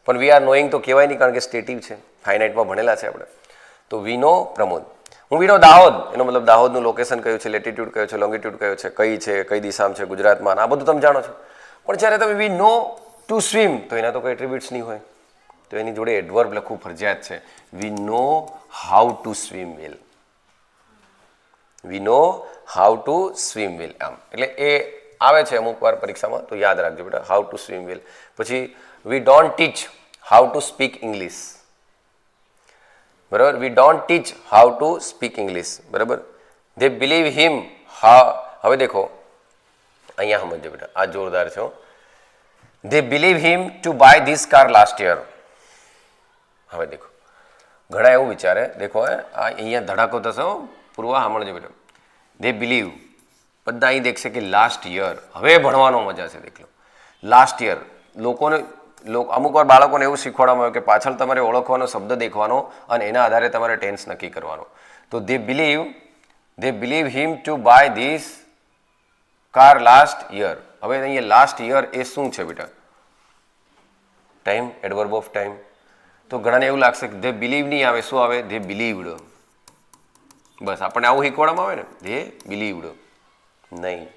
પણ વી આર નોઈંગ તો કહેવાય નહીં, કારણ કે સ્ટેટિવ છે, ફાઇનાઇટમાં ભણેલા છે આપણે. તો વી નો પ્રમોદ. હું વી નો દાહોદ, એનો મતલબ દાહોદનું લોકેશન કયું છે, લેટિટ્યુડ કયો છે, લોંગિટ્યુડ કયો છે, કઈ છે, કઈ દિશામાં છે ગુજરાતમાં, આ બધું તમે જાણો છો. પણ જ્યારે તમે વી નો ટુ સ્વિમ, તો એના તો કોઈ એટ્રીબ્યુટ્સ નહીં હોય, તો એની જોડે એડવર્બ લખવું ફરજિયાત છે. We know how to swim well, we know how to swim well. આમ એટલે એ આવે છે અમુક વાર પરીક્ષામાં, તો યાદ રાખજો બેટા, હાઉ ટુ સ્વિમ વેલ. પછી we don't teach how to speak English, બરાબર, we don't teach how to speak English, બરાબર. દે બિલીવ હિમ, હવે દેખો અહીંયા સમજો બેટા, આ જોરદાર છે. They believe him to buy this car last year. હવે દેખો ઘણા એવું વિચારે, દેખો આ અહીંયા ધડાકો થશે, પૂર્વા સાંભળજો બેટા. દે બિલીવ, બધા અહીં દેખશે કે લાસ્ટ યર, હવે ભણવાનો મજા છે. દેખ લો લાસ્ટ યર. લોકોને અમુક વાર બાળકોને એવું શીખવાડવામાં આવ્યું કે પાછળ તમારે ઓળખવાનો શબ્દ દેખવાનો અને એના આધારે તમારે ટેન્સ નક્કી કરવાનો. તો they believe him to buy this car last year. હવે અહીંયા લાસ્ટ યર એ શું છે બેટા? Time, adverb of time. તો ઘણાને એવું લાગશે કે ધે બિલીવ નહીં આવે, શું આવે? They believed. બસ આપણને આવું શીખવાડવામાં આવે ને, ધે બિલીવડ નહીં.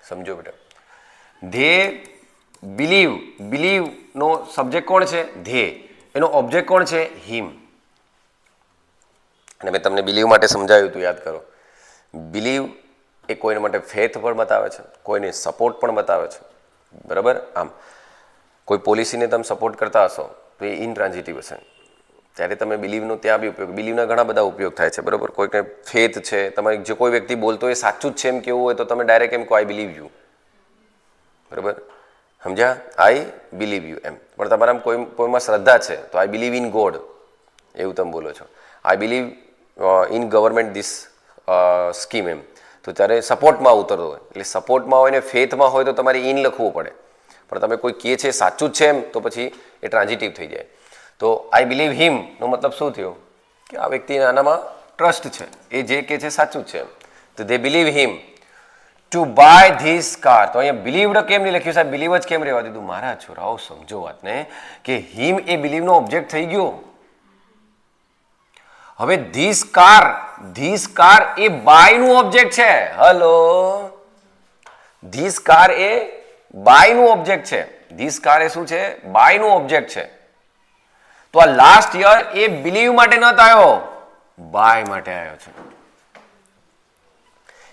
સમજો બેટા, ધે બિલીવ નો સબ્જેક્ટ કોણ છે? ધે. એનો ઓબ્જેક્ટ કોણ છે? હિમ. અને મેં તમને બિલીવ માટે સમજાવ્યું હતું, યાદ કરો. બિલીવ એ કોઈને માટે ફેથ પણ બતાવે છે, કોઈને સપોર્ટ પણ બતાવે છે, બરાબર. આમ કોઈ પોલિસીને તમે સપોર્ટ કરતા હશો તો એ ઇનટ્રાન્ઝિટિવ હશે, ત્યારે તમે બિલીવનો ત્યાં બી ઉપયોગ, બિલીવના ઘણા બધા ઉપયોગ થાય છે, બરાબર. કોઈને ફેથ છે, તમારે જે કોઈ વ્યક્તિ બોલતો એ સાચું જ છે એમ કેવું હોય તો તમે ડાયરેક્ટ એમ કહો આઈ બિલીવ યુ, બરાબર, સમજ્યા? આઈ બિલીવ યુ એમ. પણ તમારા કોઈમાં શ્રદ્ધા છે તો આઈ બિલીવ ઇન ગોડ, એવું તમે બોલો છો. I believe in government this scheme એમ, તો ત્યારે સપોર્ટમાં ઉતરતો હોય, એટલે સપોર્ટમાં હોય ને ફેથમાં હોય તો તમારે ઇન લખવું પડે. પણ તમે કોઈ કહે છે સાચું જ છે એમ, તો પછી એ ટ્રાન્ઝિટિવ થઈ જાય. તો આઈ બિલીવ હિમ નો મતલબ શું થયો? કે આ વ્યક્તિને આનામાં ટ્રસ્ટ છે, એ જે કહે છે સાચું જ છે. તો they believe him to buy this car. તો અહીંયા બિલીવડ કેમ નહીં લખ્યું સાહેબ? બિલીવ જ કેમ રહેવા દીધું? મારા છોરાઓ સમજો વાતને, કે હિમ એ બિલીવનો ઓબ્જેક્ટ થઈ ગયો. હવે ધીસ કાર એ બાયનું ઓબ્જેક્ટ છે. હલો, ધીસ કાર એ બાયનું ઓબ્જેક્ટ છે. ધીસ કાર એ શું છે? બાયનું ઓબ્જેક્ટ છે. તો આ લાસ્ટ યર એ બિલીવ માટે નતો આવ્યો, બાય માટે આવ્યો છે.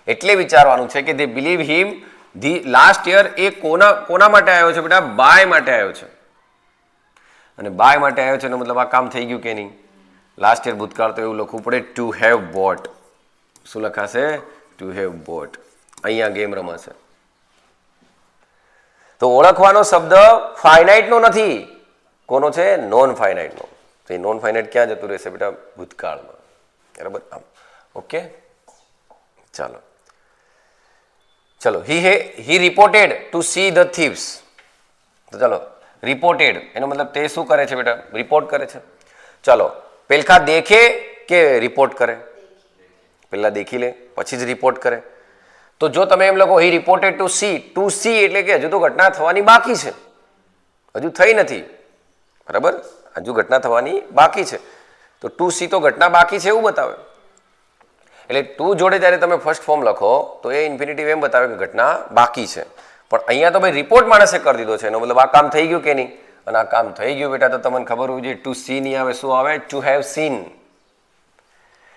એટલે વિચારવાનું છે કે they believe him, the last year એ કોના માટે આવ્યો છે બેટા? બાય માટે આવ્યો છે. અને બાય માટે આવ્યો છે એનો મતલબ આ કામ થઈ ગયું કે નહીં? લાસ્ટ યર ભૂતકાળ, તો એવું લખવું પડે ટુ હેવ બોટ. શું લખાશે? To have boat. અહીંયા ગેમ રમાશે. તો ઓળખવાનો શબ્દ ફાઇનાઇટનો નથી, કોનો છે? નોન ફાઇનાઇટનો. તો એ નોન ફાઇનાઇટ ક્યાં જતું રહેશે બેટા? ભૂતકાળમાં, બરાબર. આમ ઓકે, ચલો he reported to see the thieves. તો ચલો, રિપોર્ટેડ એનો મતલબ તે શું કરે છે બેટા? રિપોર્ટ કરે છે. ચલો, પેલખા દેખે કે રિપોર્ટ કરે? પહેલા દેખી લે પછી જ રિપોર્ટ કરે. તો જો તમે એમ લખો હી રિપોર્ટેડ ટુ સી એટલે કે હજુ તો ઘટના થવાની બાકી છે, હજુ થઈ નથી, બરાબર, હજુ ઘટના થવાની બાકી છે. તો ટુ સી તો ઘટના બાકી છે એવું બતાવે. એટલે ટુ જોડે જ્યારે તમે ફર્સ્ટ ફોર્મ લખો તો એ ઇન્ફિનિટિવ એમ બતાવે કે ઘટના બાકી છે. પણ અહીંયા તો ભાઈ રિપોર્ટ માણસે કરી દીધો છે, એનો મતલબ આ કામ થઈ ગયું કે નહીં? અને આ કામ થઈ ગયું બેટા, તો તમને ખબર હોવી જોઈએ ટુ સી નહીં આવે, શું આવે? To have seen.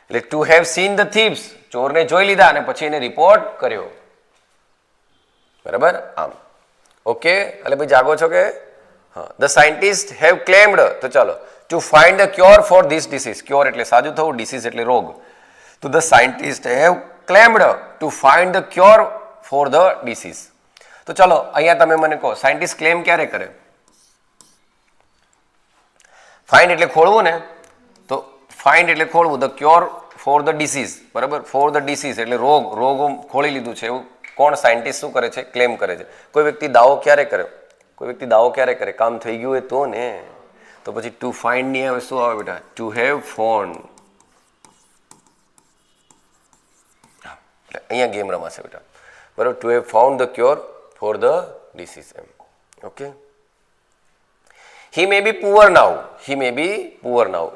એટલે to have seen the thieves, ચોરને જોઈ લીધા અને પછી એને રિપોર્ટ કર્યો, બરાબર. આમ ઓકે, એટલે ભાઈ જાગો છો કે? હા. ધ સાયન્ટિસ્ટ હેવ ક્લેમ્ડ, તો ચાલો, to find the cure for this disease. Cure એટલે સાજું થવું, ડિસીઝ એટલે રોગ. તો the scientist have ક્લેમ્ડ to find the cure for the disease. તો ચાલો અહીંયા તમે મને કહો, સાયન્ટિસ્ટ ક્લેમ ક્યારે કરે? ફાઇન્ડ એટલે ખોળવું ને, તો ફાઇન્ડ એટલે ખોળવું, the cure for the disease, બરાબર, ફોર ધ ડિસીઝ એટલે રોગ ખોળી લીધું છે એવું કોણ સાયન્ટિસ્ટ શું કરે છે? ક્લેમ કરે છે. કોઈ વ્યક્તિ દાવો ક્યારે કરે? કામ થઈ ગયું હોય તો ને. તો પછી ટુ ફાઇન્ડ નહીં આવે, શું આવે બેટા? To have found. અહીંયા ગેમ રમાશે બેટા, બરાબર. To have found the cure for the disease એમ. Okay. He may be poor now.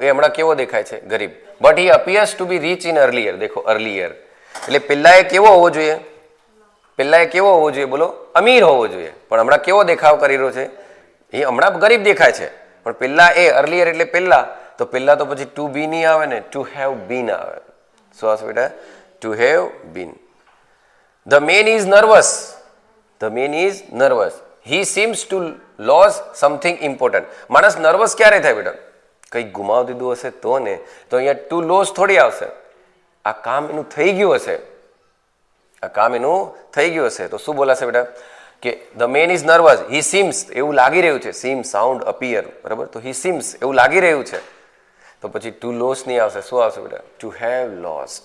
એ હમણાં કેવો દેખાય છે? ગરીબ. But he appears to be rich in earlier. દેખો, અર્લિયર એટલે પહેલા એ કેવો હોવો જોઈએ? બોલો, અમીર હોવો જોઈએ. પણ હમણાં કેવો દેખાવ કરી રહ્યો છે? એ હમણાં ગરીબ દેખાય છે, પણ પહેલા એ અર્લિયર એટલે પહેલા. તો પહેલા તો પછી ટુ બી નહીં આવે ને, ટુ હેવ બીન આવે. શું આવશે બેટા? To have been. The main is nervous. He seems two lose something important. માણસ નર્વસ ક્યારે થાય બેટા? કંઈક ગુમાવી દીધું હશે તો ને. તો અહીંયા ટુ લોઝ થોડી આવશે. આ કામ એનું થઈ ગયું હશે. તો શું બોલાશે બેટા? કે the main is nervous. He seems, એવું લાગી રહ્યું છે. સીમ, સાઉન્ડ, અપિયર, બરાબર. તો હી સીમ્સ, એવું લાગી રહ્યું છે. તો પછી ટુ લોસ નહીં આવશે. શું આવશે બેટા? ટુ હેવ લોસ્ટ,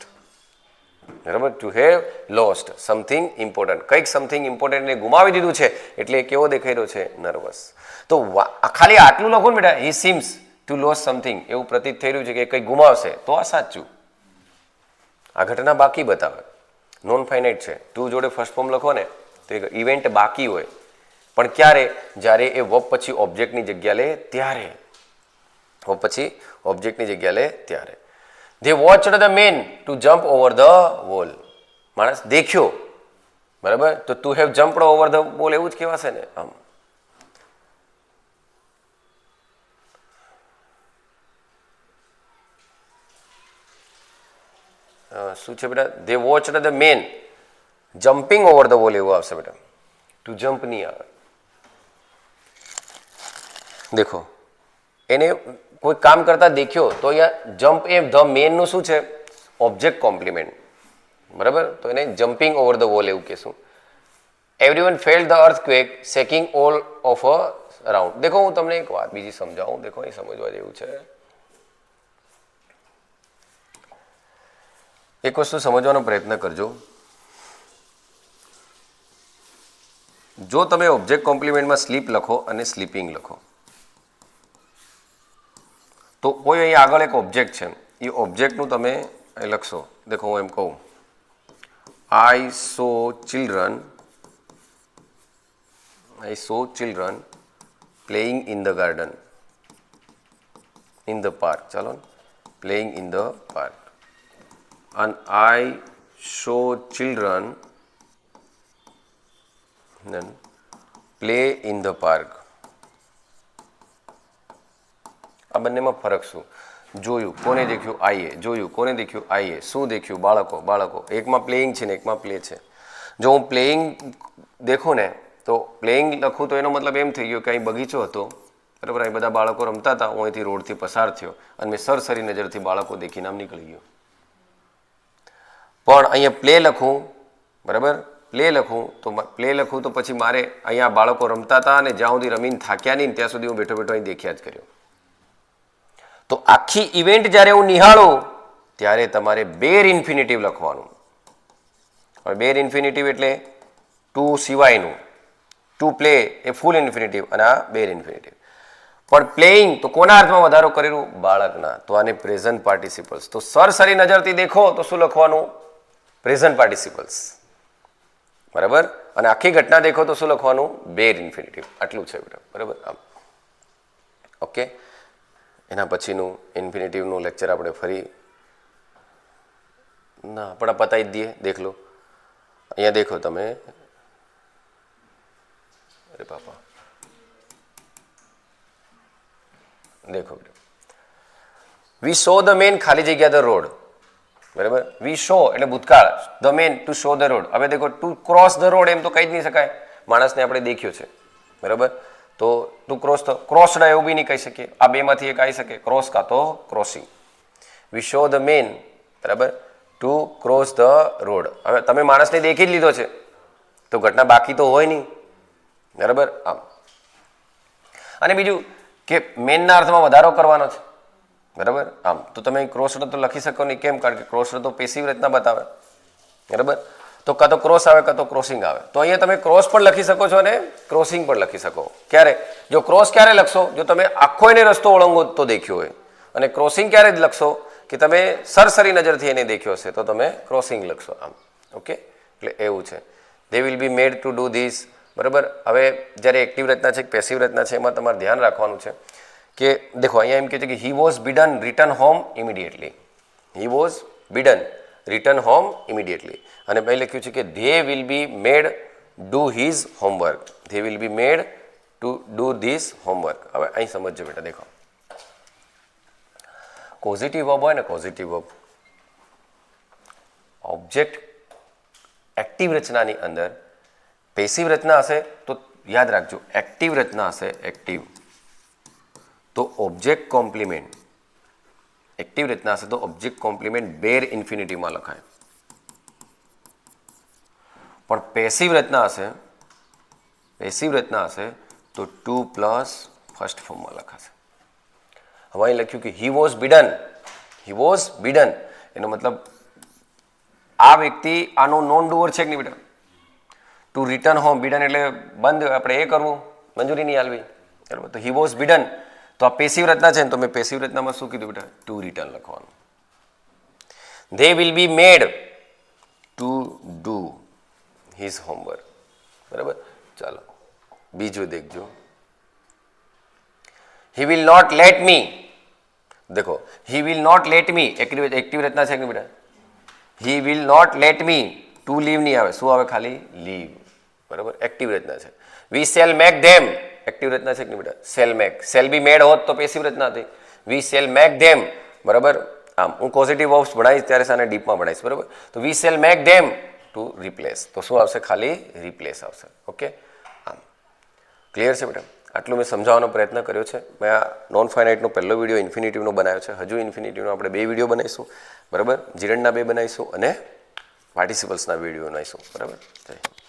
બરાબર. To have lost something important. કંઈક સમથિંગ ઇમ્પોર્ટન્ટને ગુમાવી દીધું છે એટલે એ કેવો દેખાઈ રહ્યો છે? નર્વસ. તો ખાલી આટલું લખો ને બેટા, હી સીમ્સ ટુ લોસ સમથિંગ, એવું પ્રતીત થઈ રહ્યું છે કે કંઈક ગુમાવશે, તો આ સાચું. આ ઘટના બાકી બતાવે. નોન ફાઇનાઇટ છે. ટુ જોડે ફર્સ્ટ ફોર્મ લખો ને તો એક ઇવેન્ટ બાકી હોય. પણ ક્યારે? જ્યારે એ વર્બ પછી ઓબ્જેક્ટની જગ્યા લે ત્યારે. They watched the men to jump over the wall. માણસ દેખ્યો, બરાબર. તો to have jumped over the wall એવું જ કહેવાશે ને. આમ શું છે બેટા? They watched the men jumping over the wall એવું આવશે બેટા. to jump નહીં આવે. દેખો, એને કોઈ કામ કરતા દેખ્યો તો અહીંયા જમ્પ એ ધ મેન નું શું છે? ઓબ્જેક્ટ કોમ્પ્લિમેન્ટ, બરાબર. તો એને જમ્પિંગ ઓવર ધ વોલ એવું કહેશું. Everyone felt the earthquake shaking all of a around. દેખો, હું તમને એક વાત બીજી સમજાવું. દેખો, એ સમજવા જેવું છે. એક વસ્તુ સમજવાનો પ્રયત્ન કરજો. જો તમે ઓબ્જેક્ટ કોમ્પ્લિમેન્ટમાં સ્લીપ લખો અને સ્લીપિંગ લખો, તો કોઈ અહીં આગળ એક ઓબ્જેક્ટ છે, એ ઓબ્જેક્ટનું તમે લખશો. દેખો, હું એમ કહું, I saw children playing in the garden, in the park. ચાલો, playing in the park. and I saw children then play in the park. આ બંનેમાં ફરક શું? જોયું કોને દેખ્યું? આઈએ. જોયું કોને દેખ્યું? આઈએ. શું દેખ્યું? બાળકો. એકમાં પ્લેઇંગ છે ને એકમાં પ્લે છે. જો હું પ્લેઇંગ દેખું ને તો પ્લેઇંગ લખું તો એનો મતલબ એમ થઈ ગયો કે અહીં બગીચો હતો, બરાબર. અહીં બધા બાળકો રમતા હતા. હું અહીંથી રોડથી પસાર થયો અને મેં સરસરી નજરથી બાળકો દેખીને આમ નીકળી ગયો. પણ અહીંયા પ્લે લખું, બરાબર. પ્લે લખું તો પછી મારે અહીંયા બાળકો રમતા હતા અને જ્યાં સુધી રમીને થાક્યા નહીં ત્યાં સુધી હું બેઠો અહીં દેખ્યા જ કર્યો. તો આખી ઇવેન્ટ જ્યારે હું નિહાળું ત્યારે તમારે બેર ઇન્ફિનિટિવ લખવાનું. હવે બેર ઇન્ફિનિટિવ એટલે ટુ સિવાયનું. ટુ પ્લે એ ફૂલ ઇન્ફિનિટિવ અને આ બેર ઇન્ફિનિટિવ. પણ પ્લેઇંગ તો કોના અર્થમાં વધારો કરેલું? બાળકના. તો આને પ્રેઝન્ટ પાર્ટિસિપલ્સ. તો સરસરી નજરથી દેખો તો શું લખવાનું? પ્રેઝન્ટ પાર્ટિસિપલ્સ, બરાબર. અને આખી ઘટના દેખો તો શું લખવાનું? બેર ઇન્ફિનિટિવ. આટલું છે બેટા, બરાબર. આમ ઓકે. એના પછીનું ઇન્ફિનિટિવનું લેક્ચર આપણે ફરી આપણે પતાવી જ દઈએ. દેખ લો, અહીંયા દેખો તમે. અરે પાપા, દેખો બેટા. વી સો ધ મેન ખાલી જગ્યા ધ રોડ, બરાબર. વી શો એટલે ભૂતકાળ, the man to show the road. હવે દેખો, ટુ ક્રોસ ધ રોડ એમ તો કહી જ નહીં શકાય. માણસને આપણે દેખ્યો છે, બરાબર. તો ટુ ક્રોસ્ડ એવું બી નહીં કહી શકીએ. આ બેમાંથી એક આવી શકે, ક્રોસ કાં તો crossing. We show the man, બરાબર, ટુ ક્રોસ ધ રોડ. હવે તમે માણસને દેખી જ લીધો છે તો ઘટના બાકી તો હોય નહીં, બરાબર. આમ. અને બીજું કે મેનના અર્થમાં વધારો કરવાનો છે, બરાબર. આમ તો તમે ક્રોસ રદ તો લખી શકો નહીં. કેમ? કારણ કે ક્રોસ રદ તો પેસિવ રચના બતાવે. બરાબર. તો કાં તો ક્રોસ આવે કાં તો ક્રોસિંગ આવે. તો અહીંયા તમે ક્રોસ પણ લખી શકો છો અને ક્રોસિંગ પણ લખી શકો. ક્યારે? જો ક્રોસ ક્યારે લખશો? જો તમે આખો એને રસ્તો ઓળંગો તો દેખ્યો હોય. અને ક્રોસિંગ ક્યારે જ લખશો કે તમે સરસરી નજરથી એને દેખ્યો હશે તો તમે ક્રોસિંગ લખશો. આમ ઓકે. એટલે એવું છે. They will be made to do this. બરાબર. હવે જ્યારે એક્ટિવ રચના છે પેસિવ રચના છે એમાં તમારે ધ્યાન રાખવાનું છે કે દેખો અહીંયા એમ કહે છે કે he was bidden return home immediately. He was bidden return home immediately. અને પછી લખ્યું છે કે they will be made do his homework. They will be made to do this homework. હવે અહીં સમજજો બેટા. દેખો પોઝિટિવ વર્બ હોય ને, પોઝિટિવ વર્બ ઓબ્જેક્ટ એક્ટિવ રચનાની અંદર પેસિવ રચના હશે તો યાદ રાખજો એક્ટિવ રચના હશે એક્ટિવ તો ઓબ્જેક્ટ કોમ્પ્લિમેન્ટ. એક્ટિવ રચના હશે તો ઓબ્જેક્ટ કોમ્પ્લિમેન્ટ બેર ઇન્ફિનિટીવમાં લખાય. પણ પેસિવ રચના હશે તો ટુ પ્લસ ફર્સ્ટ ફોર્મમાં લખાશે. હવે અહીં લખ્યું કે હી વોઝ બિડન. હી વોઝ બિડન એનો મતલબ આ વ્યક્તિ આનો નોન ડુઅર છે કે નહીં બેટા? To return home. બિડન એટલે બંધ, આપણે એ કરવું, મંજૂરી નહીં આલવી. બરાબર. તો હી વોઝ બિડન તો આ પેસિવ રચના છે ને તો મેં પેસિવ રચનામાં શું કીધું બેટા? ટુ રિટર્ન લખવાનું. They will be made to do his homework. બરાબર. ચાલો બીજું દેખજો. He will not let me. દેખો he will not let me active રચના છે કે બેટા? He will not let me to leave નહીં આવે. શું આવે? ખાલી લીવ. બરાબર. એક્ટિવ રચના છે. We shall make them active રચના છે કે નહીં બેટા? Shall make. Shall be made હોત તો પેસિવ રચના હતી. We shall make them. બરાબર. આમ હું પોઝિટિવ વર્બ્સ ભણાવીશ ત્યારે સાને ડીપમાં ભણાવીશ. બરાબર. તો વી shall make them to replace. તો શું આવશે? ખાલી રિપ્લેસ આવશે. ઓકે. આમ ક્લિયર છે બેટા? આટલું મેં સમજાવવાનો પ્રયત્ન કર્યો છે. મેં આ નોન ફાઇનાઇટનો પહેલો વિડીયો ઇન્ફિનિટિવનો બનાવ્યો છે. હજુ ઇન્ફિનિટિવનો આપણે 2 વિડીયો બનાવીશું. બરાબર. જીરણના 2 બનાવીશું અને પાર્ટિસિપલ્સના વિડીયો બનાવીશું. બરાબર. જય